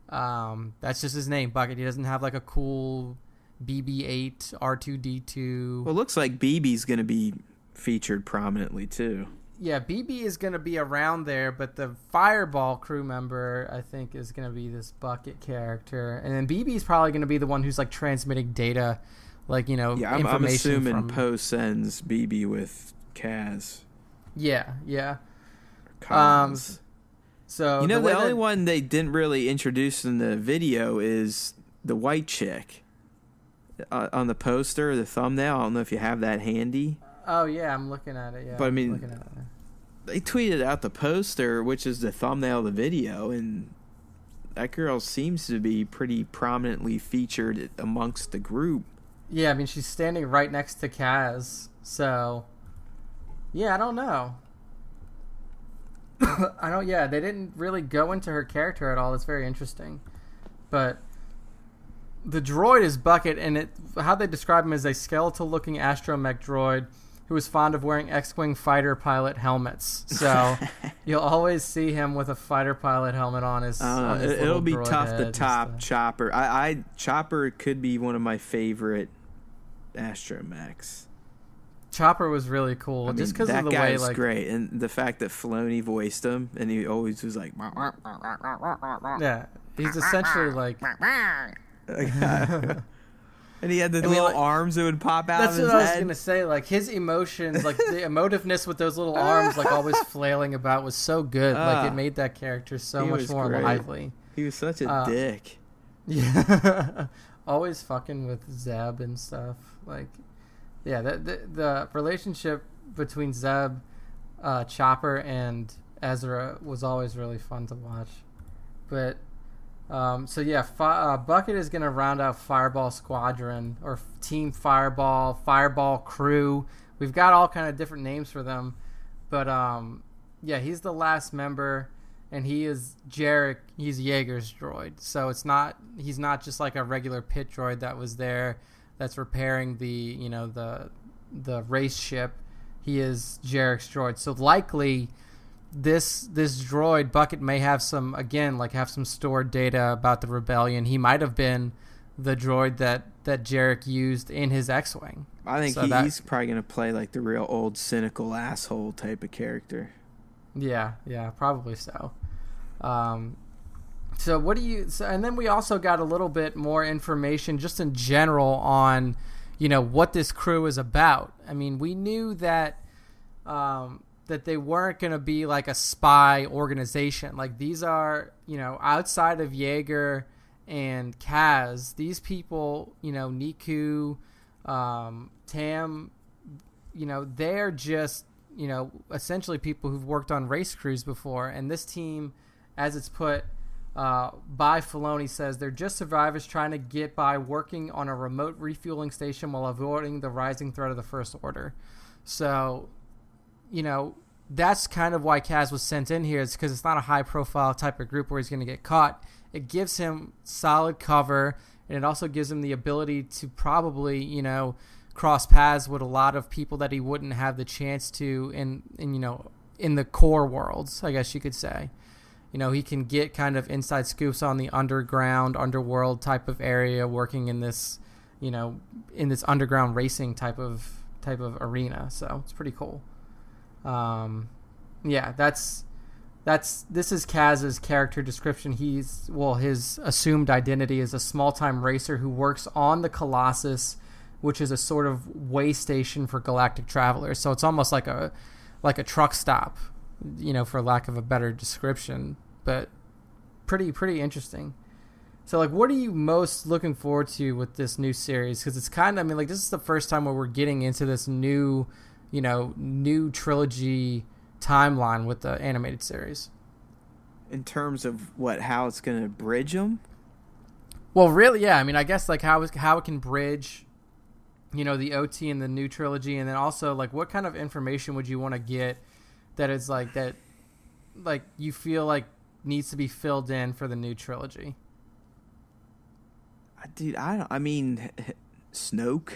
That's just his name, Bucket. He doesn't have like a cool BB-8 R2-D2. Well, it looks like BB's going to be featured prominently too. Yeah, BB is going to be around there, but the Fireball crew member, I think, is going to be this Bucket character. And then BB is probably going to be the one who's, like, transmitting data, like, information. I'm assuming Poe sends BB with Kaz. Yeah, yeah. So the only one they didn't really introduce in the video is the white chick. On the poster, the thumbnail, I don't know if you have that handy. Oh, yeah, I'm looking at it, yeah. But, I mean, they tweeted out the poster, which is the thumbnail of the video, and that girl seems to be pretty prominently featured amongst the group. Yeah, I mean, she's standing right next to Kaz, so... Yeah, I don't know. They didn't really go into her character at all. It's very interesting. But... the droid is Bucket, and how they describe him is a skeletal-looking astromech droid who is fond of wearing X-Wing fighter pilot helmets. So you'll always see him with a fighter pilot helmet on his it'll be tough to top Chopper. Chopper could be one of my favorite astromechs. Chopper was really cool, just because of the way... That guy was great, and the fact that Filoni voiced him, and he always was like... Yeah, he's essentially like... And he had the little arms that would pop out of his head. That's what I was going to say. Like, his emotions, like, the emotiveness with those little arms, like, always flailing about was so good. Like, it made that character so much more lively. He was such a dick. Yeah. Always fucking with Zeb and stuff. Like, yeah, the relationship between Zeb, Chopper, and Ezra was always really fun to watch. But... Bucket is going to round out Fireball Squadron, or Team Fireball Crew. We've got all kind of different names for them. But, he's the last member, and he is Jarek. He's Yeager's droid. So he's not just like a regular pit droid that was there that's repairing the race ship. He is Jarek's droid. So likely... This droid Bucket may have some stored data about the rebellion. He might have been the droid that Jarek used in his X-Wing. I think he's probably going to play like the real old cynical asshole type of character. Yeah, probably so. And then we also got a little bit more information just in general on, what this crew is about. I mean, we knew that that they weren't going to be like a spy organization. Like, these are, outside of Yeager and Kaz, these people, Niku, Tam, they're just, essentially people who've worked on race crews before. And this team, as it's put by Filoni, says they're just survivors trying to get by working on a remote refueling station while avoiding the rising threat of the First Order. So... that's kind of why Kaz was sent in here, is because it's not a high-profile type of group where he's going to get caught. It gives him solid cover, and it also gives him the ability to probably, cross paths with a lot of people that he wouldn't have the chance to in the core worlds, I guess you could say. He can get kind of inside scoops on the underworld type of area, working in this, in this underground racing type of arena. So it's pretty cool. This is Kaz's character description. His assumed identity is a small-time racer who works on the Colossus, which is a sort of way station for galactic travelers. So it's almost like a truck stop, for lack of a better description, but pretty interesting. So, like, what are you most looking forward to with this new series? Because it's kind of, this is the first time where we're getting into this new trilogy timeline with the animated series. In terms of how it's going to bridge them? Well, really, yeah. I guess like how it can bridge, the OT and the new trilogy, and then also like what kind of information would you want to get that is like that, like you feel like needs to be filled in for the new trilogy? Dude, I mean, Snoke.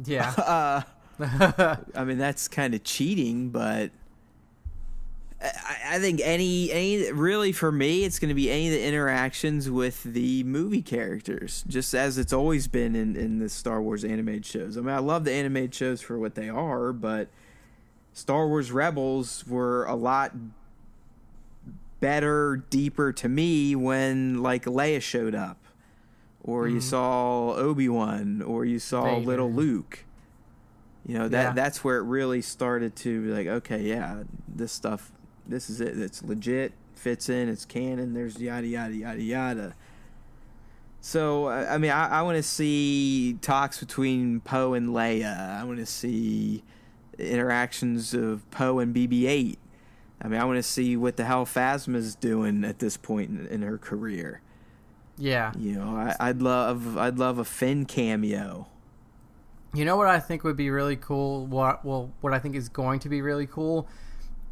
Yeah. I mean, that's kind of cheating, but I think any really for me, it's going to be any of the interactions with the movie characters, just as it's always been in the Star Wars animated shows. I mean, I love the animated shows for what they are, but Star Wars Rebels were a lot better, deeper to me when like Leia showed up, or you saw Obi-Wan, or you saw Vader. little Luke. You know, that's where it really started to be like, okay, yeah, this stuff, this is it. It's legit, fits in, it's canon, there's yada, yada, yada, yada. So, I mean, I want to see talks between Poe and Leia. I want to see interactions of Poe and BB-8. I mean, I want to see what the hell Phasma's doing at this point in her career. Yeah. You know, I'd love a Finn cameo. You know what I think would be really cool? What I think is going to be really cool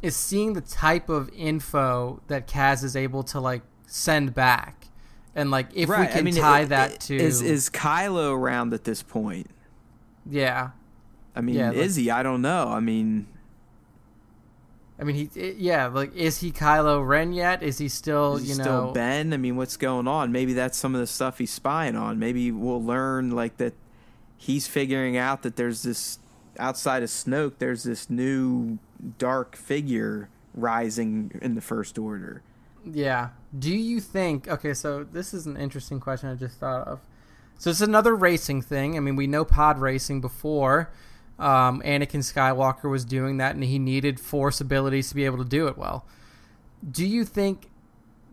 is seeing the type of info that Kaz is able to like send back, and like if we can tie that to is Kylo around at this point? Yeah. I mean, is he? I don't know. I mean, like, is he Kylo Ren yet? Is he still, still Ben? I mean, what's going on? Maybe that's some of the stuff he's spying on. Maybe we'll learn like that. He's figuring out that there's this, outside of Snoke, there's this new dark figure rising in the First Order. Yeah. Do you think... Okay, so this is an interesting question I just thought of. So it's another racing thing. I mean, we know pod racing before. Anakin Skywalker was doing that, and he needed Force abilities to be able to do it well. Do you think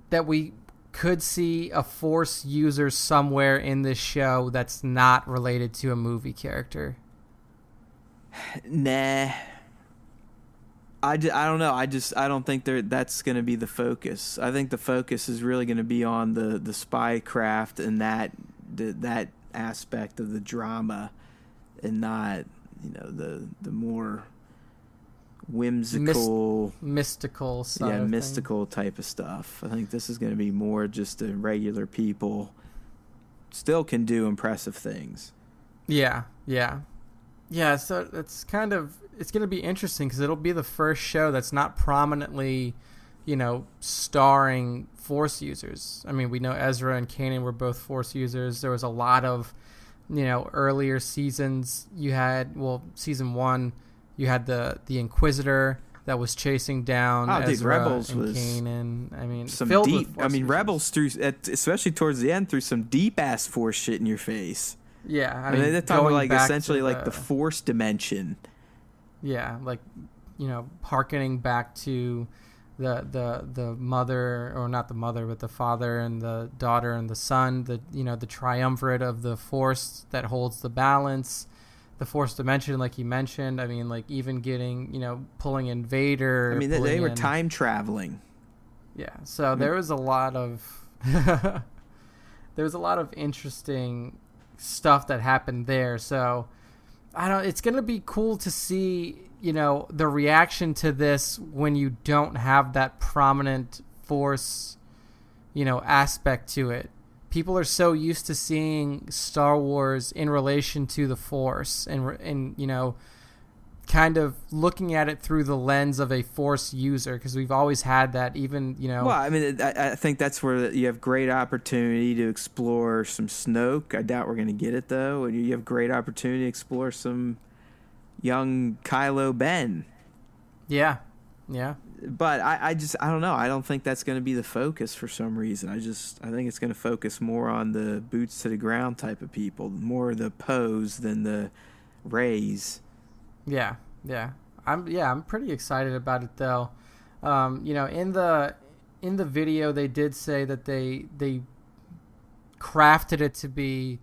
that we could see a Force user somewhere in this show that's not related to a movie character? Nah. I don't know. I don't think that's going to be the focus. I think the focus is really going to be on the spy craft and that aspect of the drama, and not, the more whimsical, mystical side. Yeah, mystical type of stuff. I think this is going to be more just the regular people still can do impressive things. Yeah. So it's going to be interesting because it'll be the first show that's not prominently, starring Force users. I mean, we know Ezra and Kanan were both Force users. There was a lot of, earlier seasons. Season 1. You had the Inquisitor that was chasing down Ezra Rebels and was Kanan. I mean, some filled deep. with Force users. Rebels especially towards the end, threw some deep ass Force shit in your face. Yeah, I mean they're talking like essentially like the Force dimension. Yeah, like hearkening back to the mother, or not the mother, but the father and the daughter and the son. The triumvirate of the Force that holds the balance. The Force dimension, like you mentioned. I mean, like even getting, pulling in Vader. I mean, they were time traveling. Yeah, so there was a lot of interesting stuff that happened there. So it's going to be cool to see, the reaction to this when you don't have that prominent Force, aspect to it. People are so used to seeing Star Wars in relation to the Force and kind of looking at it through the lens of a Force user, because we've always had that, even, Well, I mean, I think that's where you have great opportunity to explore some Snoke. I doubt we're going to get it, though. And you have great opportunity to explore some young Kylo Ben. Yeah. But I don't know. I don't think that's going to be the focus for some reason. I think it's going to focus more on the boots to the ground type of people, more the Poes than the Reys. Yeah. I'm pretty excited about it, though. In the video they did say that they crafted it to be,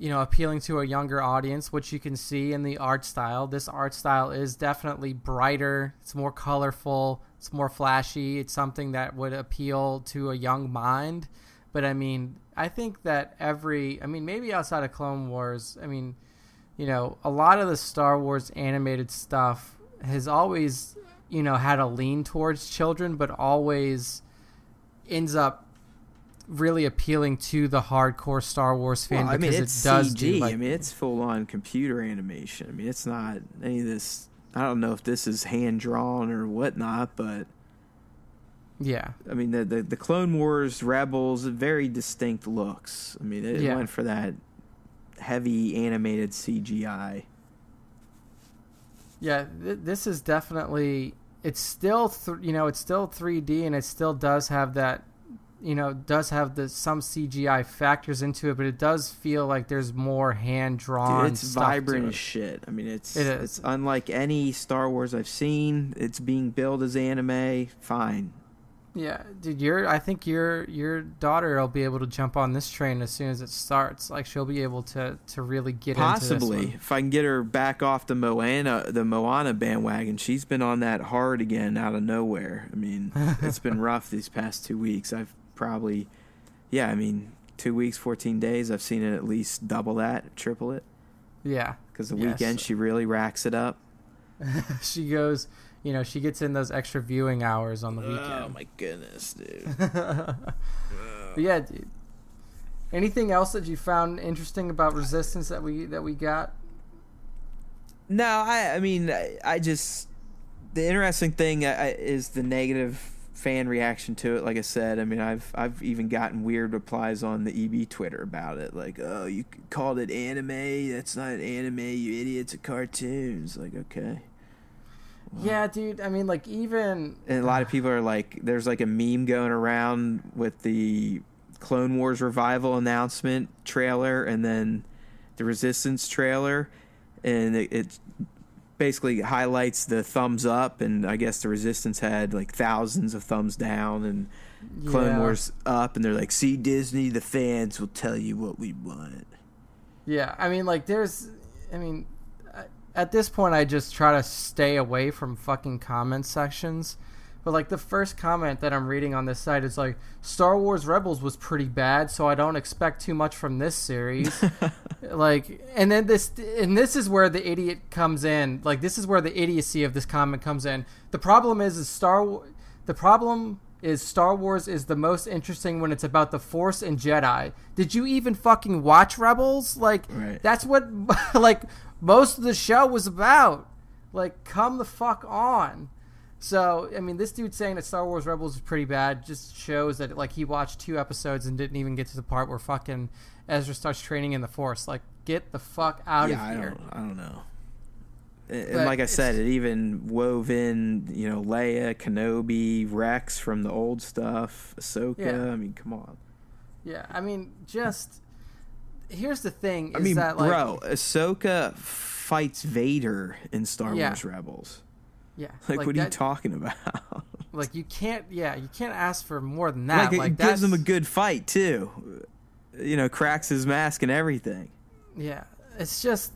appealing to a younger audience, which you can see in the art style. This art style is definitely brighter. It's more colorful. It's more flashy. It's something that would appeal to a young mind. But I mean, I think that maybe outside of Clone Wars, a lot of the Star Wars animated stuff has always, had a lean towards children, but always ends up really appealing to the hardcore Star Wars fan because it's it does CG. do like, It's full-on computer animation. I mean, it's not any of this. I don't know if this is hand-drawn or whatnot, but yeah. I mean, the Clone Wars Rebels, very distinct looks. I mean, it went for that heavy animated CGI. Yeah, this is definitely. It's still it's still 3D, and it still does have that. Does have some CGI factors into it, but it does feel like there's more hand-drawn. It's stuff vibrant to as shit. I mean, it's unlike any Star Wars I've seen. It's being billed as anime. Fine. Yeah, dude, I think your daughter will be able to jump on this train as soon as it starts. Like, she'll be able to really get into this possibly one. If I can get her back off the Moana bandwagon. She's been on that hard again out of nowhere. I mean, it's been rough these past 2 weeks. I've probably, 2 weeks, 14 days. I've seen it at least double that, triple it. Yeah, because the weekend she really racks it up. She goes. She gets in those extra viewing hours on the weekend. Oh my goodness, dude. Yeah, dude. Anything else that you found interesting about Resistance that we got? No, I just the interesting thing is the negative fan reaction to it. Like I said, I mean, I've even gotten weird replies on the EB Twitter about it, like, "Oh, you called it anime? That's not anime, you idiot! It's a cartoon." It's like, okay. Yeah, dude. I mean, like, even... And a lot of people are like, there's like a meme going around with the Clone Wars Revival announcement trailer and then the Resistance trailer. And it basically highlights the thumbs up. And I guess the Resistance had like thousands of thumbs down and Clone Wars up. And they're like, see, Disney, the fans will tell you what we want. Yeah, I mean, like, at this point, I just try to stay away from fucking comment sections. But, like, the first comment that I'm reading on this site is, like, Star Wars Rebels was pretty bad, so I don't expect too much from this series. Like, and then this is where the idiot comes in. Like, this is where the idiocy of this comment comes in. The problem is Star Wars is the most interesting when it's about the Force and Jedi. Did you even fucking watch Rebels? Like, That's what, like... most of the show was about. Like, come the fuck on. So, I mean, this dude saying that Star Wars Rebels is pretty bad just shows that, like, he watched 2 episodes and didn't even get to the part where fucking Ezra starts training in the Force. Like, get the fuck out of here. I don't know. And like I said, it even wove in, Leia, Kenobi, Rex from the old stuff, Ahsoka. Yeah. I mean, come on. Yeah, I mean, just... Here's the thing. Bro, Ahsoka fights Vader in Star Wars Rebels. Yeah. Like what are you talking about? Like, you can't ask for more than that. Like, it gives him a good fight, too. Cracks his mask and everything. Yeah. It's just...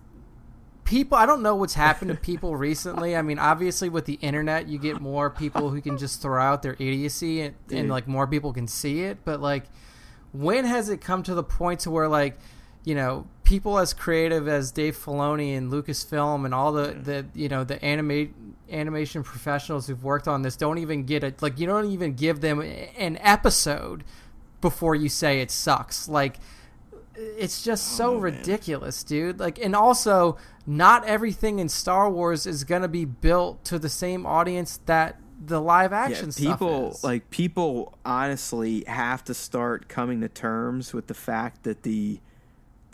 people, I don't know what's happened to people recently. I mean, obviously with the internet, you get more people who can just throw out their idiocy and like, more people can see it. But, like, when has it come to the point to where, like, people as creative as Dave Filoni and Lucasfilm and all the animation professionals who've worked on this don't even get it. Like, you don't even give them an episode before you say it sucks. Like, it's just so ridiculous, dude. Like, and also, not everything in Star Wars is gonna be built to the same audience that the live action stuff is. People honestly have to start coming to terms with the fact that the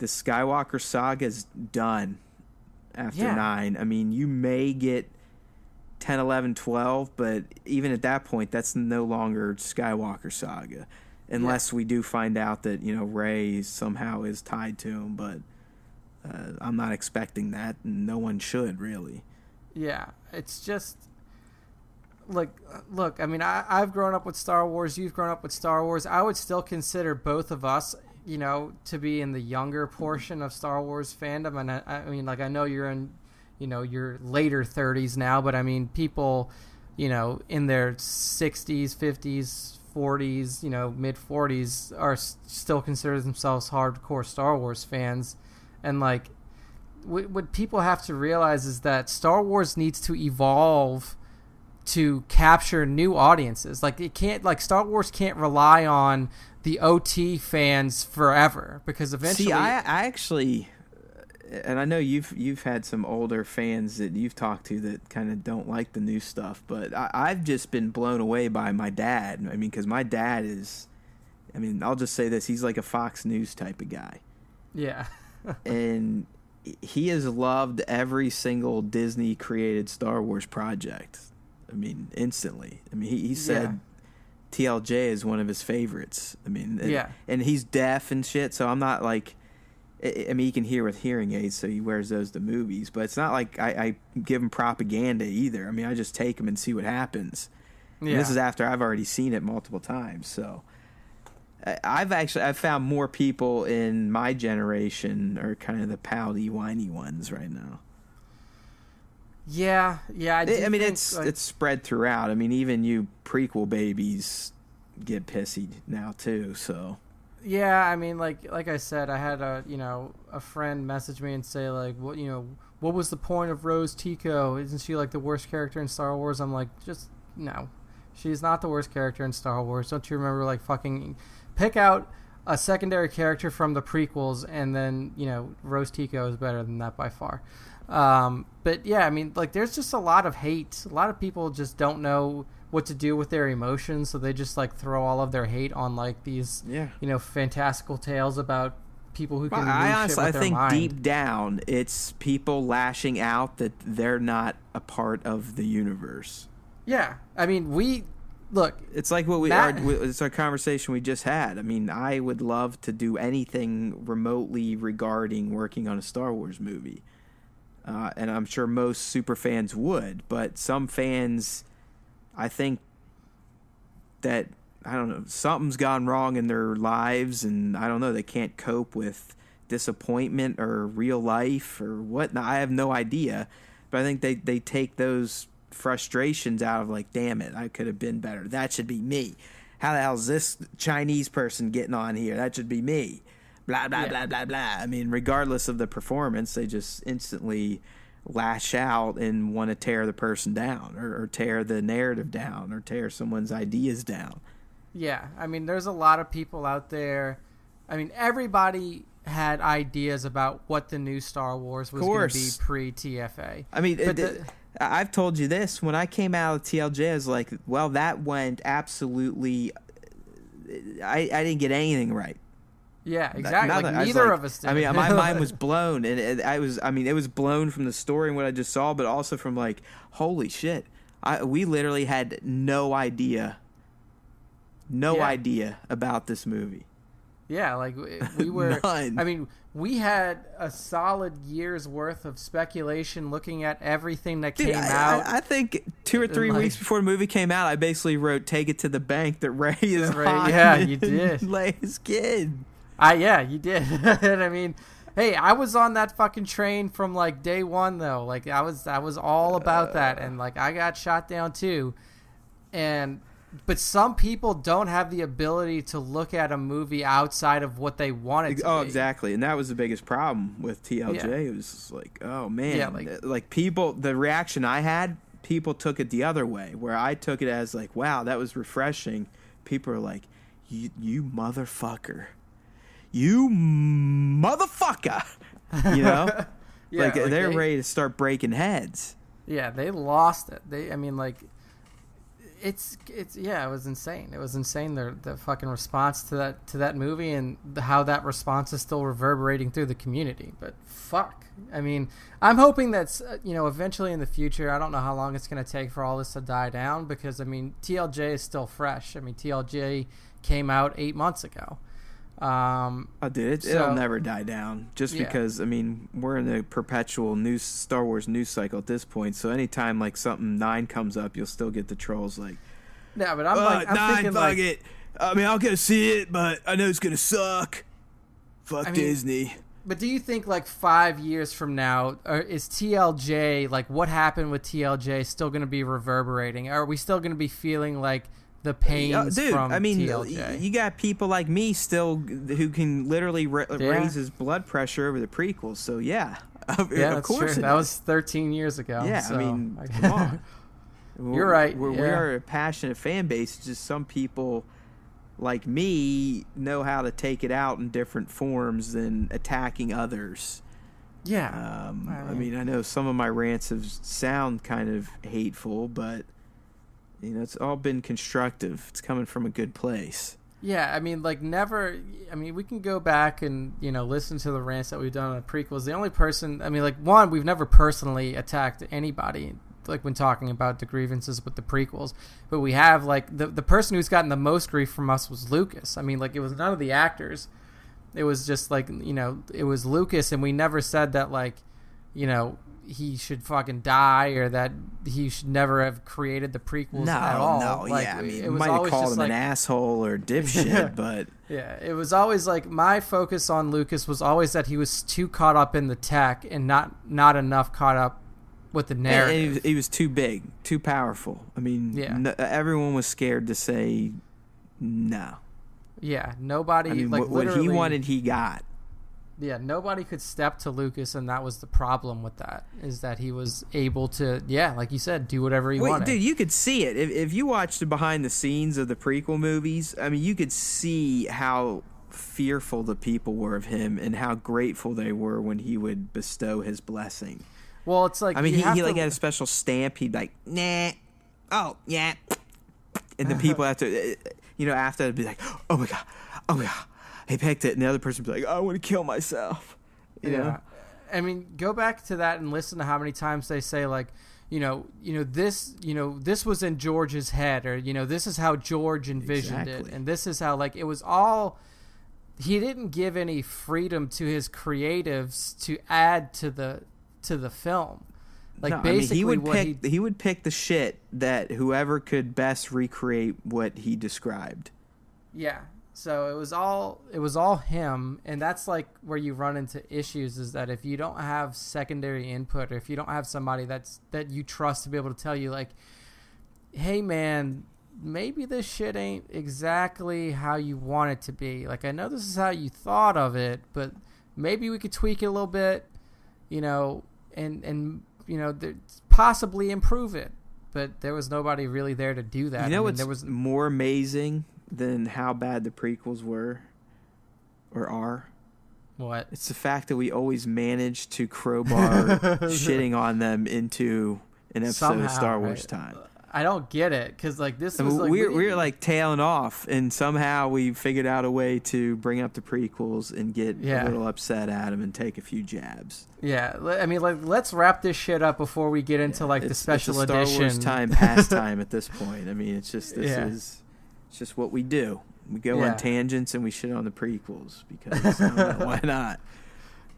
Skywalker saga is done after 9. I mean, you may get 10, 11, 12, but even at that point, that's no longer Skywalker saga. Unless we do find out that, Rey somehow is tied to him, but I'm not expecting that, and no one should, really. Yeah, it's just... Look, I mean, I've grown up with Star Wars, you've grown up with Star Wars. I would still consider both of us, to be in the younger portion of Star Wars fandom. And I mean, like, I know you're in, your later 30s now, but I mean, people, in their 60s, 50s, 40s, mid 40s are still consider themselves hardcore Star Wars fans. And, like, what people have to realize is that Star Wars needs to evolve to capture new audiences. Like it can't, like Star Wars can't rely on the OT fans forever, because eventually. See, I actually, and I know you've had some older fans that you've talked to that kind of don't like the new stuff, but I've just been blown away by my dad. I mean, because my dad is, I mean, I'll just say this: he's like a Fox News type of guy. Yeah. And he has loved every single Disney created Star Wars project. I mean, instantly. I mean, he said TLJ is one of his favorites. I mean, and he's deaf and shit, so I'm not like, I mean, he can hear with hearing aids, so he wears those to movies, but it's not like I give him propaganda either. I mean, I just take him and see what happens. And this is after I've already seen it multiple times, so. I've found more people in my generation are kind of the pouty, whiny ones right now. Yeah. I mean, it's spread throughout. I mean, even you prequel babies get pissy now too. So. Yeah, I mean, like I said, I had a friend message me and say like, what was the point of Rose Tico? Isn't she like the worst character in Star Wars? I'm like, just no, she's not the worst character in Star Wars. Don't you remember like fucking pick out a secondary character from the prequels, and then Rose Tico is better than that by far. But yeah, I mean, like there's just a lot of hate. A lot of people just don't know what to do with their emotions, so they just like throw all of their hate on like these fantastical tales about people who can do shit with their think mind. Deep down it's people lashing out that they're not a part of the universe. Yeah, I mean, look, it's like what it's our conversation we just had. I mean, I would love to do anything remotely regarding working on a Star Wars movie. And I'm sure most super fans would, but some fans, I think that, I don't know, something's gone wrong in their lives, and I don't know, they can't cope with disappointment or real life or whatnot. I have no idea, but I think they take those frustrations out of like, damn it, I could have been better. That should be me. How the hell is this Chinese person getting on here? That should be me. Blah, blah, blah, blah, blah. I mean, regardless of the performance, they just instantly lash out and want to tear the person down or tear the narrative down or tear someone's ideas down. Yeah, I mean, there's a lot of people out there. I mean, everybody had ideas about what the new Star Wars was going to be pre-TFA. I mean, I've told you this. When I came out of TLJ, I was like, well, that went absolutely... I didn't get anything right. Yeah, exactly. Like, neither of us did. I mean, my mind was blown, and it was blown from the story and what I just saw, but also from like, holy shit, we literally had no idea about this movie. Yeah, like we were. None. I mean, we had a solid year's worth of speculation looking at everything that came out. I think 2 or 3 weeks before the movie came out, I basically wrote "Take it to the bank" that Rey is hot. Yeah, you did. Leia's kid. Yeah, you did. And I mean, hey, I was on that fucking train from like day one, though. Like I was all about that, and like I got shot down too. But some people don't have the ability to look at a movie outside of what they want it to be. Oh, exactly. And that was the biggest problem with TLJ. Yeah. It was just like, oh, man. Yeah, like people, the reaction I had, people took it the other way, where I took it as like, wow, that was refreshing. People are like, you motherfucker. You motherfucker. You know? Yeah, like they're ready to start breaking heads. Yeah, they lost it. It was insane. It was insane, the fucking response to that movie, and how that response is still reverberating through the community. But fuck, I mean, I'm hoping that's eventually in the future. I don't know how long it's going to take for all this to die down, because I mean, TLJ is still fresh. I mean, TLJ came out 8 months ago. It'll never die down, just because I mean, we're in a perpetual new Star Wars news cycle at this point, so anytime like something 9 comes up, you'll still get the trolls like, yeah, but I'm thinking fuck it. I mean, I'll go see it, but I know it's gonna suck. Fuck Disney. But do you think like 5 years from now, is TLJ, like what happened with TLJ, still going to be reverberating? Are we still going to be feeling like the pains from TLJ? You got people like me still who can literally raise his blood pressure over the prequels. So yeah, of course. True. That was 13 years ago. Yeah, so. I mean, come on. You're right. We are a passionate fan base. It's just some people like me know how to take it out in different forms than attacking others. Yeah. I mean, I know some of my rants have sound kind of hateful, but it's all been constructive. It's coming from a good place. Yeah, I mean, we can go back and, listen to the rants that we've done on the prequels. The only person, one, we've never personally attacked anybody, like when talking about the grievances with the prequels, but we have, the person who's gotten the most grief from us was Lucas. I mean, it was none of the actors. It was just it was Lucas, and we never said that he should fucking die or that he should never have created the prequels at all. No, yeah. I mean, you might have called him an asshole or dipshit, but yeah, it was always my focus on Lucas was always that he was too caught up in the tech and not enough caught up with the narrative. He was too big, too powerful. I mean, everyone was scared to say no. Yeah, nobody. I mean, what he wanted, he got. Yeah, nobody could step to Lucas, and that was the problem with that, is that he was able to, like you said, do whatever he wanted. Dude, you could see it. If you watched the behind the scenes of the prequel movies, I mean, you could see how fearful the people were of him and how grateful they were when he would bestow his blessing. Well, it's like... I mean, he had a special stamp. He'd be like, nah, oh, yeah. And the people after it'd be like, oh my God, he picked it, and the other person would be like, I want to kill myself. You know? I mean, go back to that and listen to how many times they say this was in George's head, or this is how George envisioned it, and this is how it was all. He didn't give any freedom to his creatives to add to the film. Basically, he would pick the shit that whoever could best recreate what he described. Yeah. So it was all him, and that's where you run into issues, is that if you don't have secondary input, or if you don't have somebody that you trust to be able to tell you hey man, maybe this shit ain't exactly how you want it to be. I know this is how you thought of it, but maybe we could tweak it a little bit, and possibly improve it. But there was nobody really there to do that. There was more amazing than how bad the prequels were or are. What? It's the fact that we always managed to crowbar shitting on them into an episode of Star Wars time. I don't get it, because this was we're tailing off, and somehow we figured out a way to bring up the prequels and get a little upset at them and take a few jabs. Yeah, I mean, let's wrap this shit up before we get into the special it's a edition. Star Wars time pastime at this point. I mean, it's just it's just what we do. We go on tangents and we shit on the prequels because I don't know, why not?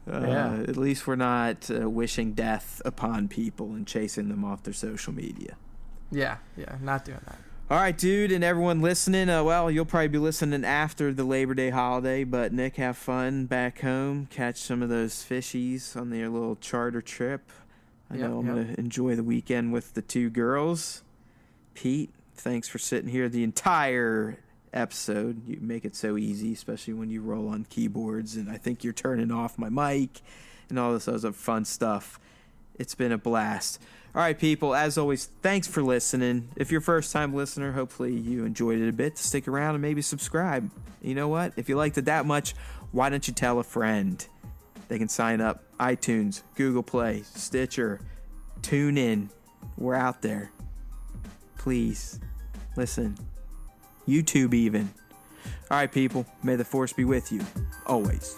At least we're not wishing death upon people and chasing them off their social media. Yeah, not doing that. All right, dude, and everyone listening, you'll probably be listening after the Labor Day holiday, but Nick, have fun back home. Catch some of those fishies on their little charter trip. I know I'm going to enjoy the weekend with the two girls. Pete, thanks for sitting here the entire episode. You make it so easy, especially when you roll on keyboards, and I think you're turning off my mic and all this other fun stuff. It's been a blast. All right, people, as always, thanks for listening. If you're a first-time listener, hopefully you enjoyed it a bit. Stick around and maybe subscribe. You know what? If you liked it that much, why don't you tell a friend? They can sign up. iTunes, Google Play, Stitcher, TuneIn. We're out there. Please, listen. YouTube even. All right, people, may the Force be with you. Always.